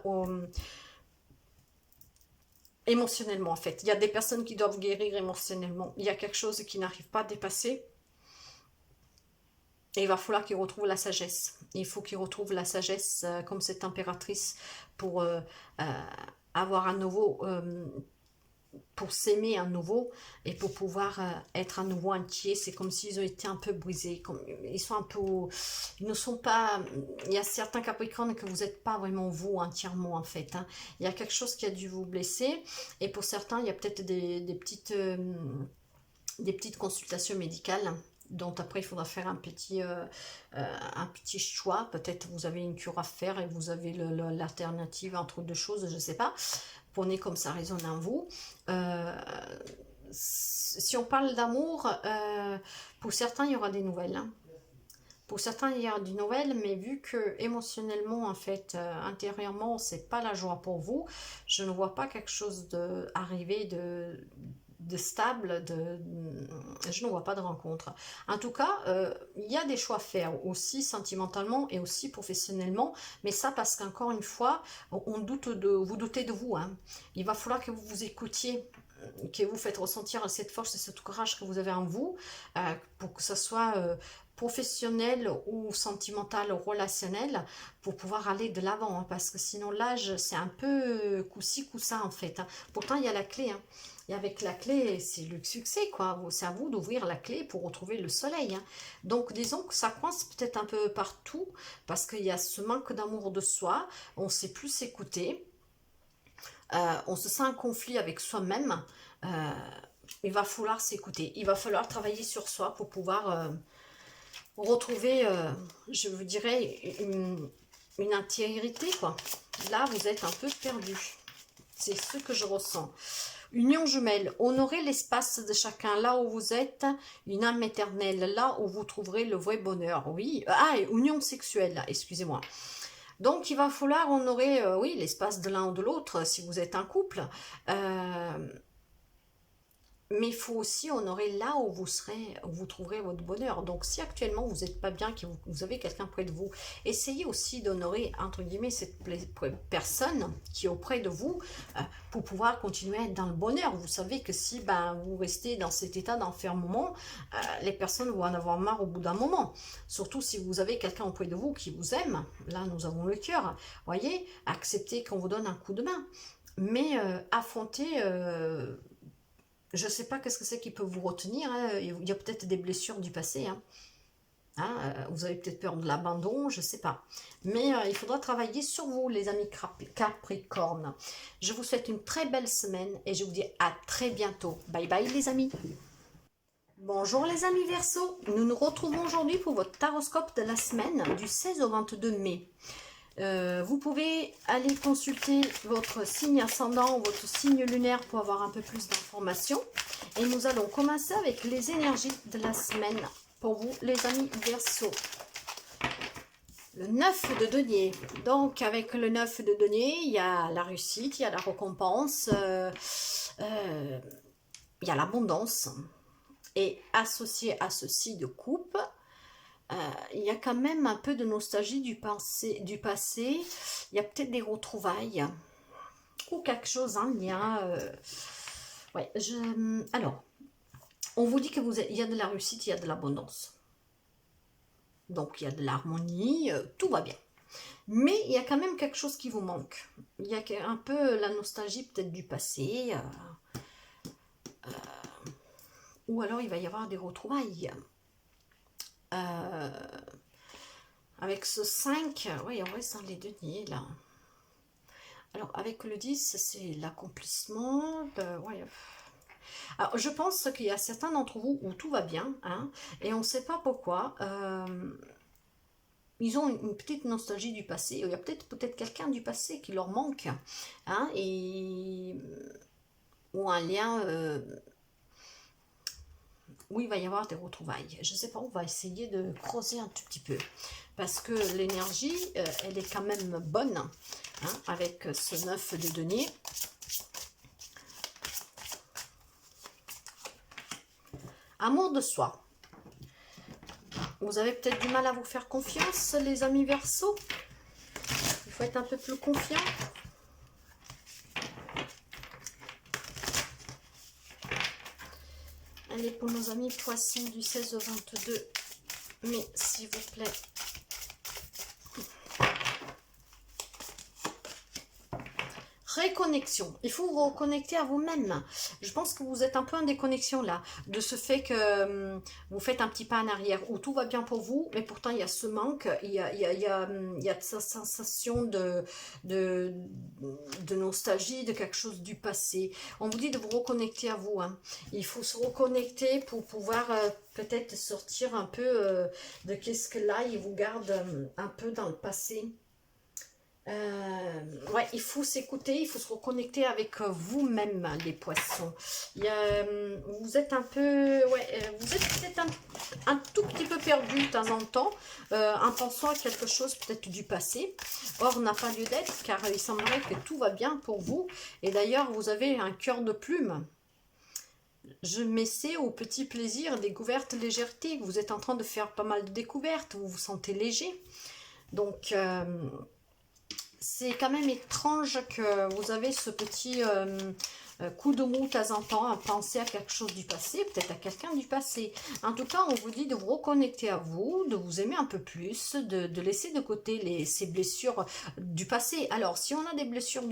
émotionnellement, en fait. Il y a des personnes qui doivent guérir émotionnellement. Il y a quelque chose qui n'arrive pas à dépasser. Et il va falloir qu'ils retrouvent la sagesse. Il faut qu'ils retrouvent la sagesse comme cette impératrice pour avoir un nouveau... pour s'aimer à nouveau et pour pouvoir être à nouveau entier. C'est comme s'ils ont été un peu brisés, comme, ils sont un peu, ils ne sont pas, il y a certains capricornes que vous n'êtes pas vraiment vous entièrement en fait, hein. Il y a quelque chose qui a dû vous blesser et pour certains il y a peut-être des petites consultations médicales dont après il faudra faire un petit choix. Peut-être vous avez une cure à faire et vous avez l'alternative entre deux choses, je ne sais pas. Prenez comme ça résonne en vous. Si on parle d'amour, pour certains, il y aura des nouvelles. Hein. Pour certains, il y aura des nouvelles, mais vu que émotionnellement, en fait, intérieurement, c'est pas la joie pour vous, je ne vois pas quelque chose d'arriver de stable, je ne vois pas de rencontre. En tout cas, il y a des choix à faire, aussi sentimentalement et aussi professionnellement, mais ça parce qu'encore une fois, vous doutez de vous. Hein. Il va falloir que vous vous écoutiez, que vous faites ressentir cette force et ce courage que vous avez en vous, pour que ce soit... professionnel ou sentimental ou relationnel pour pouvoir aller de l'avant hein, parce que sinon l'âge c'est un peu coup-ci coup-ça en fait hein. Pourtant il y a la clé hein. Et avec la clé c'est le succès quoi, c'est à vous d'ouvrir la clé pour retrouver le soleil hein. Donc disons que ça coince peut-être un peu partout parce qu'il y a ce manque d'amour de soi, on ne sait plus s'écouter, on se sent en conflit avec soi-même, il va falloir s'écouter, il va falloir travailler sur soi pour pouvoir retrouver, je vous dirais, une intégrité, quoi. Là, vous êtes un peu perdu. C'est ce que je ressens. Union jumelle, honorez l'espace de chacun. Là où vous êtes, une âme éternelle. Là où vous trouverez le vrai bonheur. Oui, et union sexuelle, excusez-moi. Donc, il va falloir honorer, oui, l'espace de l'un ou de l'autre, si vous êtes un couple. Mais il faut aussi honorer là où vous serez, où vous trouverez votre bonheur. Donc si actuellement vous n'êtes pas bien, que vous avez quelqu'un près de vous, essayez aussi d'honorer, entre guillemets, cette personne qui est auprès de vous pour pouvoir continuer à être dans le bonheur. Vous savez que si vous restez dans cet état d'enfermement, les personnes vont en avoir marre au bout d'un moment. Surtout si vous avez quelqu'un auprès de vous qui vous aime, là nous avons le cœur. Voyez, acceptez qu'on vous donne un coup de main. Mais affrontez... je ne sais pas qu'est-ce que c'est qui peut vous retenir. Hein. Il y a peut-être des blessures du passé. Hein. Vous avez peut-être peur de l'abandon, je ne sais pas. Mais il faudra travailler sur vous, les amis Capricorne. Je vous souhaite une très belle semaine et je vous dis à très bientôt. Bye bye les amis. Bonjour les amis Verseau. Nous nous retrouvons aujourd'hui pour votre taroscope de la semaine du 16 au 22 mai. Vous pouvez aller consulter votre signe ascendant ou votre signe lunaire pour avoir un peu plus d'informations. Et nous allons commencer avec les énergies de la semaine pour vous, les amis Verseau. Le 9 de denier. Donc, avec le 9 de denier, il y a la réussite, il y a la récompense. il y a l'abondance. Et associé à ceci de coupe, il y a quand même un peu de nostalgie du passé. Il y a peut-être des retrouvailles ou quelque chose en lien. Ouais, alors, on vous dit que il y a de la réussite, il y a de l'abondance. Donc, il y a de l'harmonie, tout va bien. Mais il y a quand même quelque chose qui vous manque. Il y a un peu la nostalgie peut-être du passé. Ou alors, il va y avoir des retrouvailles. Avec ce 5, oui, on reste dans les deniers, là. Alors, avec le 10, c'est l'accomplissement. Ouais. Alors, je pense qu'il y a certains d'entre vous où tout va bien, hein, et on ne sait pas pourquoi. Ils ont une petite nostalgie du passé. Il y a peut-être quelqu'un du passé qui leur manque, hein, ou un lien où il va y avoir des retrouvailles. Je ne sais pas, on va essayer de creuser un tout petit peu. Parce que l'énergie, elle est quand même bonne, hein, avec ce 9 de denier. Amour de soi. Vous avez peut-être du mal à vous faire confiance, les amis Verseaux. Il faut être un peu plus confiant. Allez, pour nos amis Poissons du 16 au 22 mai, s'il vous plaît. Réconnexion. Il faut vous reconnecter à vous-même. Je pense que vous êtes un peu en déconnexion là, de ce fait que vous faites un petit pas en arrière, où tout va bien pour vous, mais pourtant il y a ce manque, il y a cette sensation de nostalgie, de quelque chose du passé. On vous dit de vous reconnecter à vous. Hein. Il faut se reconnecter pour pouvoir peut-être sortir un peu de qu'est-ce que là, il vous garde un peu dans le passé. Ouais, il faut s'écouter, il faut se reconnecter avec vous-même, les poissons. Vous êtes un peu, ouais, vous êtes peut-être un tout petit peu perdu de temps en temps, en pensant à quelque chose peut-être du passé. Or, n'a pas lieu d'être, car il semblerait que tout va bien pour vous. Et d'ailleurs, vous avez un cœur de plume. Je m'essaie au petit plaisir, découverte, légèreté. Vous êtes en train de faire pas mal de découvertes, vous vous sentez léger. Donc, c'est quand même étrange que vous avez ce petit coup de mou de temps en temps à penser à quelque chose du passé, peut-être à quelqu'un du passé. En tout cas, on vous dit de vous reconnecter à vous, de vous aimer un peu plus, de laisser de côté ces blessures du passé. Alors, si on a des blessures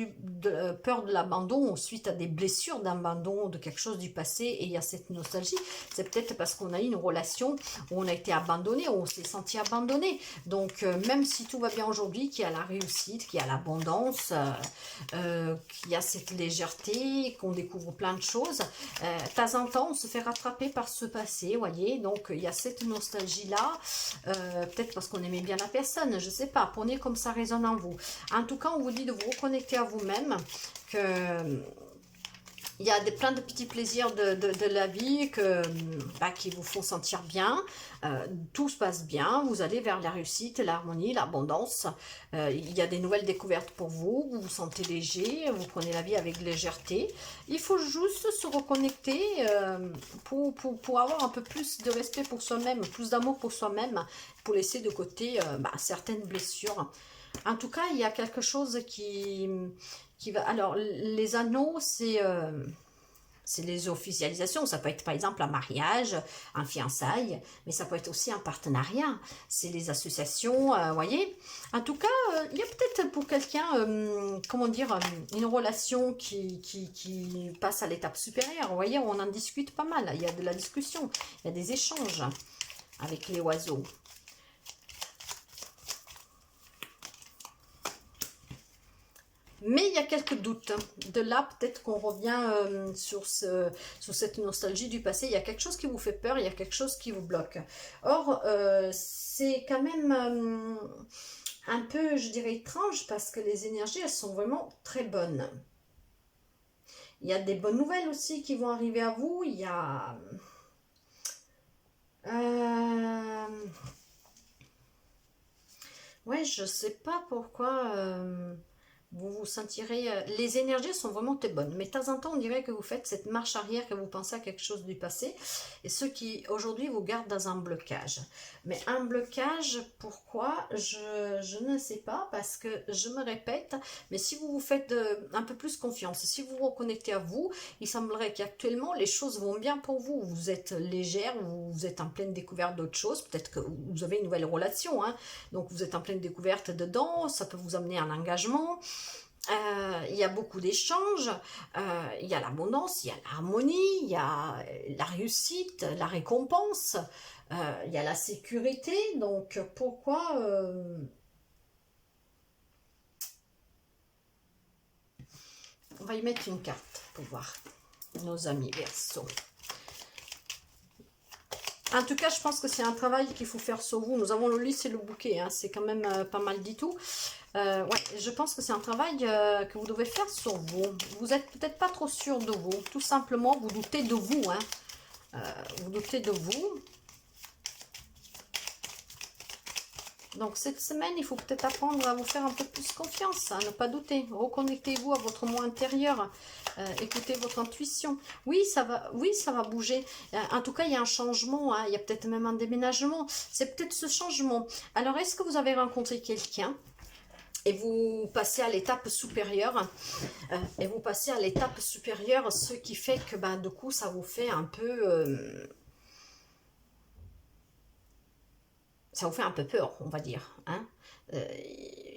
peur de l'abandon, suite à des blessures d'abandon de quelque chose du passé, et il y a cette nostalgie, c'est peut-être parce qu'on a eu une relation où on a été abandonné, où on s'est senti abandonné. Donc, même si tout va bien aujourd'hui, qu'il y a la réussite, qu'il y a l'abondance, qu'il y a cette légèreté, qu'on découvre plein de choses, de temps en temps, on se fait rattraper par ce passé, voyez, donc il y a cette nostalgie-là, peut-être parce qu'on aimait bien la personne, je ne sais pas, prenez comme ça résonne en vous. En tout cas, on vous dit de vous reconnecter à vous-même, que... Il y a plein de petits plaisirs de la vie qui vous font sentir bien. Tout se passe bien. Vous allez vers la réussite, l'harmonie, l'abondance. Il y a des nouvelles découvertes pour vous. Vous vous sentez léger. Vous prenez la vie avec légèreté. Il faut juste se reconnecter pour avoir un peu plus de respect pour soi-même, plus d'amour pour soi-même, pour laisser de côté certaines blessures. En tout cas, il y a quelque chose qui va... Alors, les anneaux, c'est les officialisations. Ça peut être, par exemple, un mariage, un fiançailles, mais ça peut être aussi un partenariat. C'est les associations, voyez. En tout cas, il y a peut-être pour quelqu'un, comment dire, une relation qui passe à l'étape supérieure. Vous voyez, on en discute pas mal. Il y a de la discussion, il y a des échanges avec les oiseaux. Mais il y a quelques doutes. De là, peut-être qu'on revient sur cette nostalgie du passé. Il y a quelque chose qui vous fait peur, il y a quelque chose qui vous bloque. Or, c'est quand même un peu, je dirais, étrange parce que les énergies, elles sont vraiment très bonnes. Il y a des bonnes nouvelles aussi qui vont arriver à vous. Il y a... ouais, je sais pas pourquoi... Vous vous sentirez... les énergies sont vraiment très bonnes. Mais de temps en temps, on dirait que vous faites cette marche arrière, que vous pensez à quelque chose du passé. Et ce qui, aujourd'hui, vous garde dans un blocage. Mais un blocage, pourquoi? Je ne sais pas, parce que je me répète, mais si vous vous faites un peu plus confiance, si vous vous reconnectez à vous, il semblerait qu'actuellement, les choses vont bien pour vous. Vous êtes légère, vous êtes en pleine découverte d'autres choses. Peut-être que vous avez une nouvelle relation, hein. Donc vous êtes en pleine découverte dedans, ça peut vous amener à un engagement. Il y a beaucoup d'échanges, il y a l'abondance, il y a l'harmonie, il y a la réussite, la récompense, il y a la sécurité. Donc pourquoi on va y mettre une carte pour voir nos amis Verseau. En tout cas, je pense que c'est un travail qu'il faut faire sur vous. Nous avons le lys et le bouquet, hein, c'est quand même pas mal du tout. Ouais, je pense que c'est un travail que vous devez faire sur vous. Vous n'êtes peut-être pas trop sûr de vous. Tout simplement, vous doutez de vous. Hein. Vous doutez de vous. Donc, cette semaine, il faut peut-être apprendre à vous faire un peu plus confiance, à ne pas douter. Reconnectez-vous à votre moi intérieur. Écoutez votre intuition. Oui, ça va bouger. En tout cas, il y a un changement. Hein. Il y a peut-être même un déménagement. C'est peut-être ce changement. Alors, est-ce que vous avez rencontré quelqu'un et vous passez à l'étape supérieure, ce qui fait que ben, du coup ça vous fait un peu peur, on va dire, hein.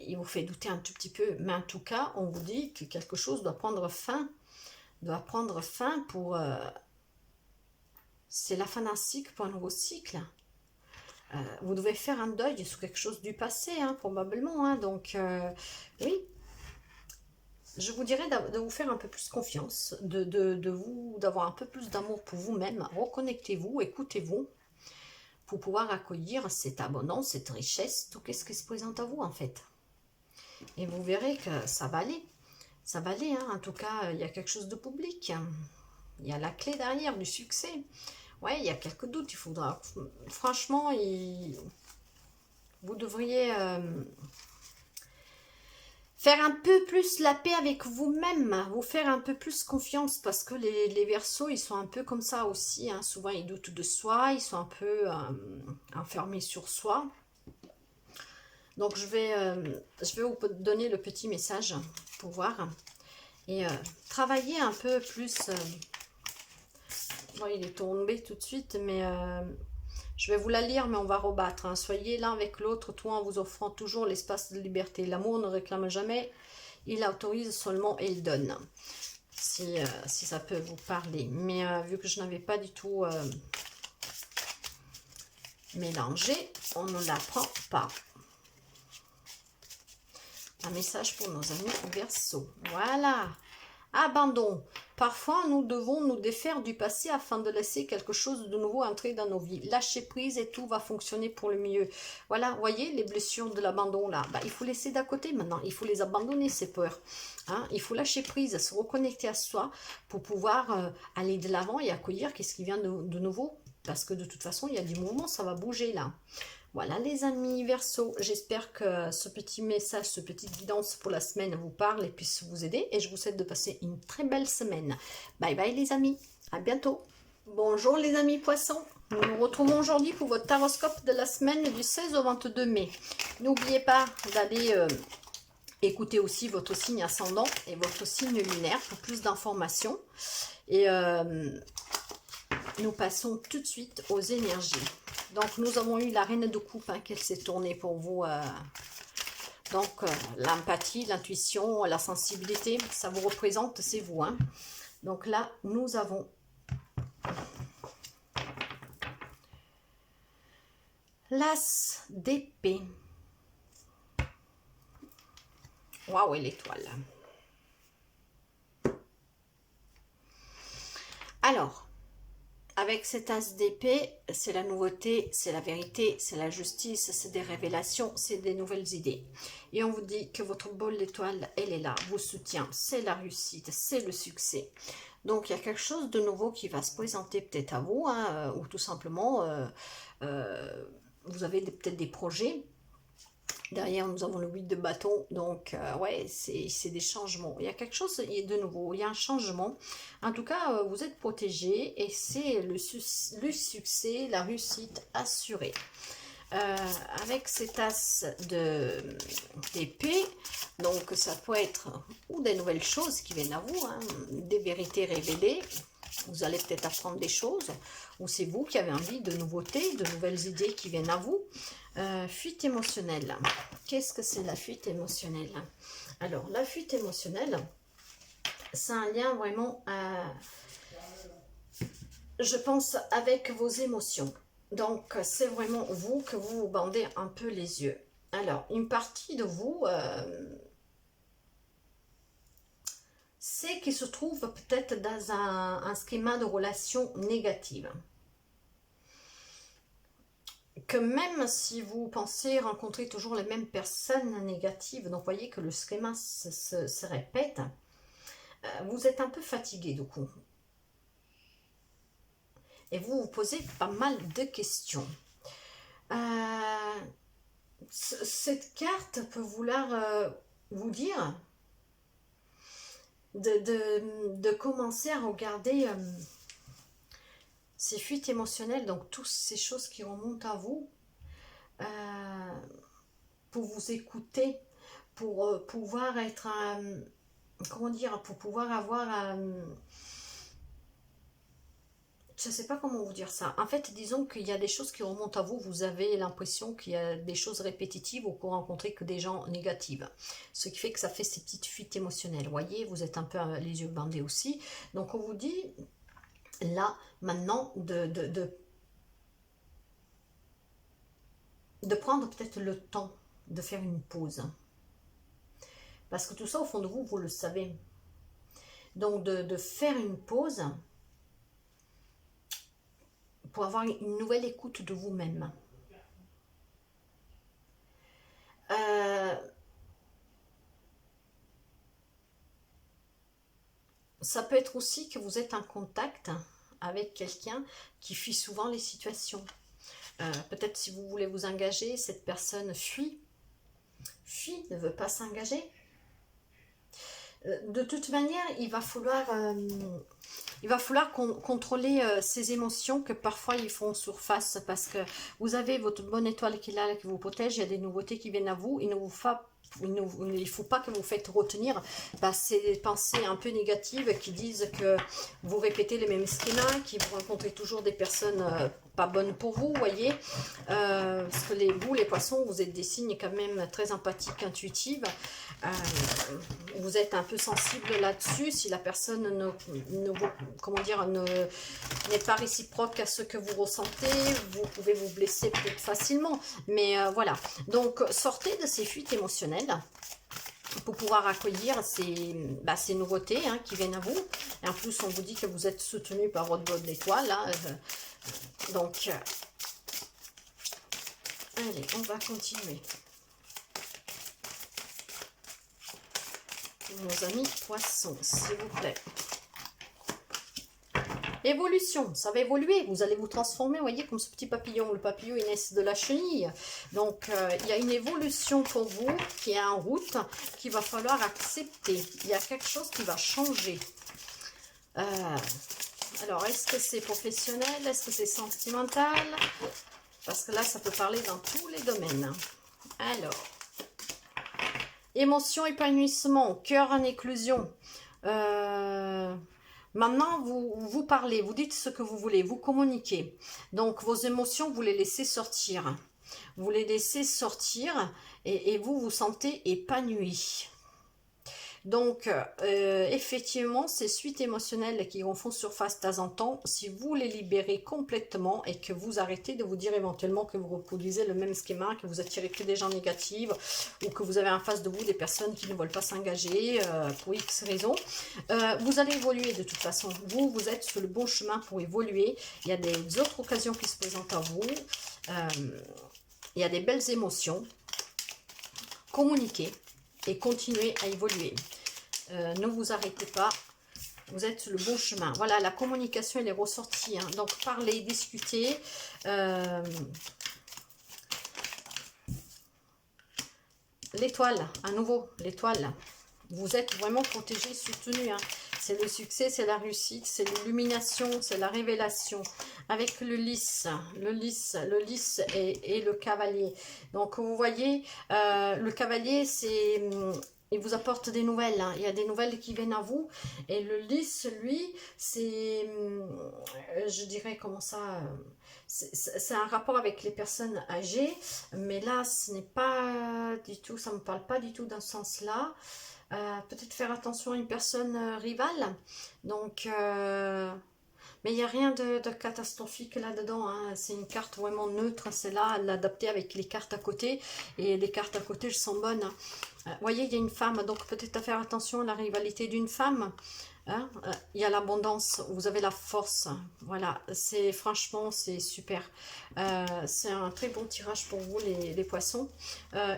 Il vous fait douter un tout petit peu, mais en tout cas on vous dit que quelque chose doit prendre fin pour c'est la fin d'un cycle pour un nouveau cycle. Vous devez faire un deuil sur quelque chose du passé, hein, probablement. Hein, donc, oui, je vous dirais de vous faire un peu plus confiance, d'avoir un peu plus d'amour pour vous-même. Reconnectez-vous, écoutez-vous, pour pouvoir accueillir cette abondance, cette richesse, tout ce qui se présente à vous, en fait. Et vous verrez que ça va aller. Ça va aller, hein. En tout cas, il y a quelque chose de public. Il y a la clé derrière du succès. Ouais, il y a quelques doutes, il faudra... Franchement, vous devriez faire un peu plus la paix avec vous-même, vous faire un peu plus confiance, parce que les Verseaux, ils sont un peu comme ça aussi, hein. Souvent, ils doutent de soi, ils sont un peu enfermés sur soi. Donc, je vais vous donner le petit message pour voir. Et travailler un peu plus... Bon, il est tombé tout de suite, mais je vais vous la lire, mais on va rebattre. Hein. Soyez l'un avec l'autre, tout en vous offrant toujours l'espace de liberté. L'amour ne réclame jamais, il autorise seulement et il donne. Si ça peut vous parler. Mais vu que je n'avais pas du tout mélangé, on ne l'apprend pas. Un message pour nos amis Verseau. Voilà. Abandon. Parfois, nous devons nous défaire du passé afin de laisser quelque chose de nouveau entrer dans nos vies. Lâcher prise et tout va fonctionner pour le mieux. Voilà, voyez les blessures de l'abandon là. Bah, il faut laisser d'à côté maintenant. Il faut les abandonner, ces peurs. Hein, il faut lâcher prise, se reconnecter à soi pour pouvoir aller de l'avant et accueillir qu'est-ce qui vient de nouveau. Parce que de toute façon, il y a du mouvement, ça va bouger là. Voilà les amis Verseau, j'espère que ce petit message, ce petit guidance pour la semaine vous parle et puisse vous aider. Et je vous souhaite de passer une très belle semaine. Bye bye les amis, à bientôt. Bonjour les amis poissons, nous nous retrouvons aujourd'hui pour votre taroscope de la semaine du 16 au 22 mai. N'oubliez pas d'aller écouter aussi votre signe ascendant et votre signe lunaire pour plus d'informations. Et nous passons tout de suite aux énergies. Donc, nous avons eu la reine de coupe, hein, qu'elle s'est tournée pour vous. Donc, l'empathie, l'intuition, la sensibilité, ça vous représente, c'est vous. Hein. Donc là, nous avons l'as d'épée. Waouh, et l'étoile. Alors, avec cet as d'épée, c'est la nouveauté, c'est la vérité, c'est la justice, c'est des révélations, c'est des nouvelles idées. Et on vous dit que votre bol d'étoile, elle est là, vous soutient, c'est la réussite, c'est le succès. Donc il y a quelque chose de nouveau qui va se présenter peut-être à vous, hein, ou tout simplement, vous avez peut-être des projets Derrière, nous avons le 8 de bâton. Donc, ouais, c'est des changements. Il y a quelque chose de nouveau. Il y a un changement. En tout cas, vous êtes protégé et c'est le succès, la réussite assurée. Avec cet as d'épée, donc ça peut être ou des nouvelles choses qui viennent à vous, hein, des vérités révélées. Vous allez peut-être apprendre des choses, ou c'est vous qui avez envie de nouveautés, de nouvelles idées qui viennent à vous. Fuite émotionnelle. Qu'est-ce que c'est la fuite émotionnelle? Alors, la fuite émotionnelle, c'est un lien vraiment, je pense, avec vos émotions. Donc, c'est vraiment vous que vous bandez un peu les yeux. Alors, une partie de vous, c'est qu'il se trouve peut-être dans un schéma de relation négative. Que même si vous pensez rencontrer toujours les mêmes personnes négatives, donc vous voyez que le schéma se répète, vous êtes un peu fatigué du coup. Et vous vous posez pas mal de questions. Cette carte peut vouloir vous dire de commencer à regarder ces fuites émotionnelles, donc toutes ces choses qui remontent à vous, pour vous écouter, pour pouvoir être, comment dire, pour pouvoir avoir... je ne sais pas comment vous dire ça. En fait, disons qu'il y a des choses qui remontent à vous. Vous avez l'impression qu'il y a des choses répétitives ou que vous rencontrez que des gens négatifs. Ce qui fait que ça fait ces petites fuites émotionnelles. Vous voyez, vous êtes un peu les yeux bandés aussi. Donc, on vous dit, là, maintenant, de prendre peut-être le temps de faire une pause. Parce que tout ça, au fond de vous, vous le savez. Donc, de faire une pause pour avoir une nouvelle écoute de vous-même. Ça peut être aussi que vous êtes en contact avec quelqu'un qui fuit souvent les situations. Peut-être si vous voulez vous engager, cette personne fuit, ne veut pas s'engager. De toute manière, il va falloir contrôler ces émotions que parfois ils font surface, parce que vous avez votre bonne étoile qui est là, qui vous protège, il y a des nouveautés qui viennent à vous, il ne faut pas que vous faites retenir ces pensées un peu négatives qui disent que vous répétez les mêmes schémas, qui vous rencontrez toujours des personnes pas bonnes pour vous, voyez. Parce que vous, les poissons, vous êtes des signes quand même très empathiques, intuitives. Vous êtes un peu sensible là-dessus. Si la personne n'est pas réciproque à ce que vous ressentez, vous pouvez vous blesser peut-être facilement. Mais voilà. Donc, sortez de ces fuites émotionnelles pour pouvoir accueillir ces nouveautés qui viennent à vous. Et en plus, on vous dit que vous êtes soutenu par votre bonne étoile. Donc, allez, on va continuer. Nos amis poissons, s'il vous plaît. Évolution, ça va évoluer, vous allez vous transformer, vous voyez, comme ce petit papillon. Le papillon, il naît de la chenille. Donc, il y a une évolution pour vous qui est en route, qu'il va falloir accepter. Il y a quelque chose qui va changer. Alors, est-ce que c'est professionnel? Est-ce que c'est sentimental? Parce que là, ça peut parler dans tous les domaines. Alors, émotion, épanouissement, cœur en éclosion. Maintenant, vous parlez, vous dites ce que vous voulez, vous communiquez. Donc, vos émotions, vous les laissez sortir. Vous les laissez sortir et vous vous sentez épanoui. Donc, effectivement, ces suites émotionnelles qui font surface de temps en temps, si vous les libérez complètement et que vous arrêtez de vous dire éventuellement que vous reproduisez le même schéma, que vous attirez que des gens négatifs ou que vous avez en face de vous des personnes qui ne veulent pas s'engager pour X raisons, vous allez évoluer de toute façon. Vous êtes sur le bon chemin pour évoluer. Il y a des autres occasions qui se présentent à vous. Il y a des belles émotions. Communiquez et continuez à évoluer. Ne vous arrêtez pas, vous êtes sur le bon chemin. Voilà, la communication, elle est ressortie. Donc, parlez, discutez. l'étoile, à nouveau, l'étoile. Vous êtes vraiment protégé, soutenu. Hein. C'est le succès, c'est la réussite, c'est l'illumination, c'est la révélation. Avec le lys et le cavalier. Donc, vous voyez, le cavalier, c'est... Il vous apporte des nouvelles. Hein. Il y a des nouvelles qui viennent à vous. Et le lys, lui, c'est... Je dirais, comment ça... C'est un rapport avec les personnes âgées. Mais là, ce n'est pas du tout... Ça ne me parle pas du tout dans ce sens-là. Peut-être faire attention à une personne rivale. Donc, mais il n'y a rien de catastrophique là-dedans. Hein. C'est une carte vraiment neutre. C'est là, à l'adapter avec les cartes à côté. Et les cartes à côté, elles sont bonnes. Vous voyez, il y a une femme. Donc, peut-être à faire attention à la rivalité d'une femme. Hein. Il y a l'abondance, vous avez la force, voilà, c'est franchement, c'est super. C'est un très bon tirage pour vous, les poissons.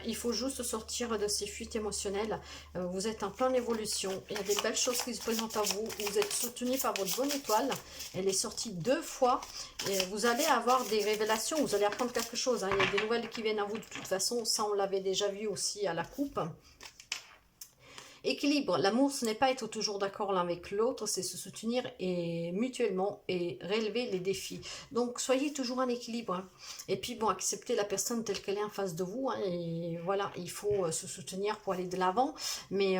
Il faut juste sortir de ces fuites émotionnelles. Vous êtes en pleine évolution, il y a des belles choses qui se présentent à vous. Vous êtes soutenu par votre bonne étoile, elle est sortie 2 fois. Et vous allez avoir des révélations, vous allez apprendre quelque chose. Hein. Il y a des nouvelles qui viennent à vous de toute façon, ça on l'avait déjà vu aussi à la coupe. Équilibre, l'amour, ce n'est pas être toujours d'accord l'un avec l'autre, c'est se soutenir et mutuellement et relever les défis. Donc, soyez toujours en équilibre. Hein. Et puis, bon, acceptez la personne telle qu'elle est en face de vous. Hein, et voilà, il faut se soutenir pour aller de l'avant. Mais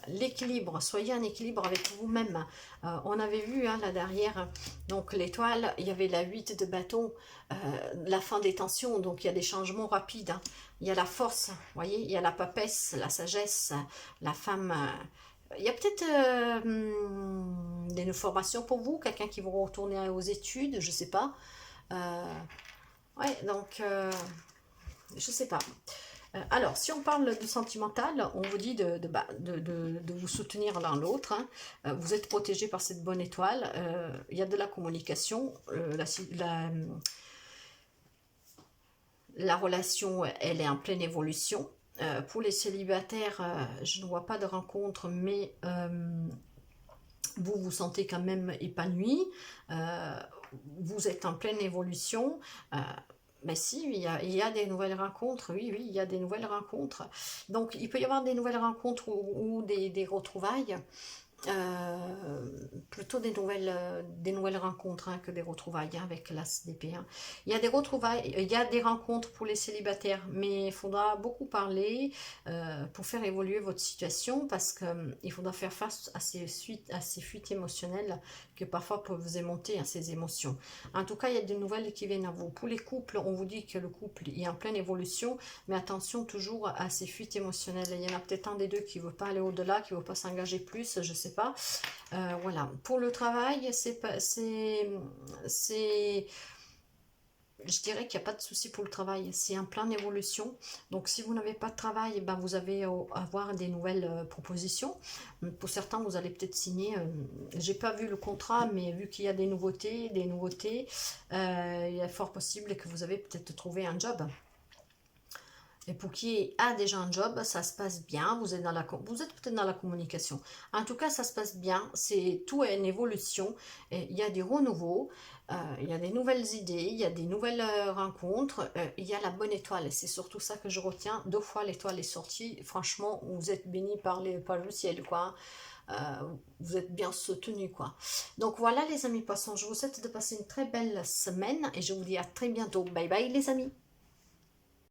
l'équilibre, soyez en équilibre avec vous-même. On avait vu hein, là derrière, donc l'étoile, il y avait la 8 de bâton, la fin des tensions, donc il y a des changements rapides. Hein. Il y a la force, vous voyez, il y a la papesse, la sagesse, la femme. Il y a peut-être des formations pour vous, quelqu'un qui va retourner aux études, je ne sais pas. Ouais, donc, je ne sais pas. Alors, si on parle du sentimental, on vous dit de vous soutenir l'un l'autre. Hein. Vous êtes protégé par cette bonne étoile. Il y a de la communication. La relation, elle est en pleine évolution. Pour les célibataires, je ne vois pas de rencontre, mais vous vous sentez quand même épanoui. Vous êtes en pleine évolution. Mais si, il y a des nouvelles rencontres, oui, il y a des nouvelles rencontres. Donc, il peut y avoir des nouvelles rencontres ou des retrouvailles. Plutôt des nouvelles rencontres hein, que des retrouvailles hein, avec l'As d'épée. Hein. Il y a des retrouvailles, il y a des rencontres pour les célibataires, mais il faudra beaucoup parler pour faire évoluer votre situation parce qu'il faudra faire face à ces fuites émotionnelles que parfois peuvent vous émonter à ces émotions. En tout cas, il y a des nouvelles qui viennent à vous. Pour les couples, on vous dit que le couple est en pleine évolution, mais attention toujours à ces fuites émotionnelles. Il y en a peut-être un des deux qui ne veut pas aller au-delà, qui ne veut pas s'engager plus, je sais pas. Voilà. Pour le travail, je dirais qu'il n'y a pas de souci pour le travail. C'est en pleine évolution. Donc, si vous n'avez pas de travail, ben, vous allez avoir des nouvelles propositions. Pour certains, vous allez peut-être signer. J'ai pas vu le contrat, mais vu qu'il y a des nouveautés, il est fort possible que vous avez peut-être trouvé un job. Et pour qui a déjà un job, ça se passe bien, vous êtes peut-être dans la communication. En tout cas, ça se passe bien, tout est une évolution, et il y a des renouveaux, il y a des nouvelles idées, il y a des nouvelles rencontres, il y a la bonne étoile, c'est surtout ça que je retiens. 2 fois l'étoile est sortie, franchement, vous êtes bénis par le ciel, quoi. Vous êtes bien soutenus, quoi. Donc voilà les amis poissons, je vous souhaite de passer une très belle semaine, et je vous dis à très bientôt. Bye bye les amis.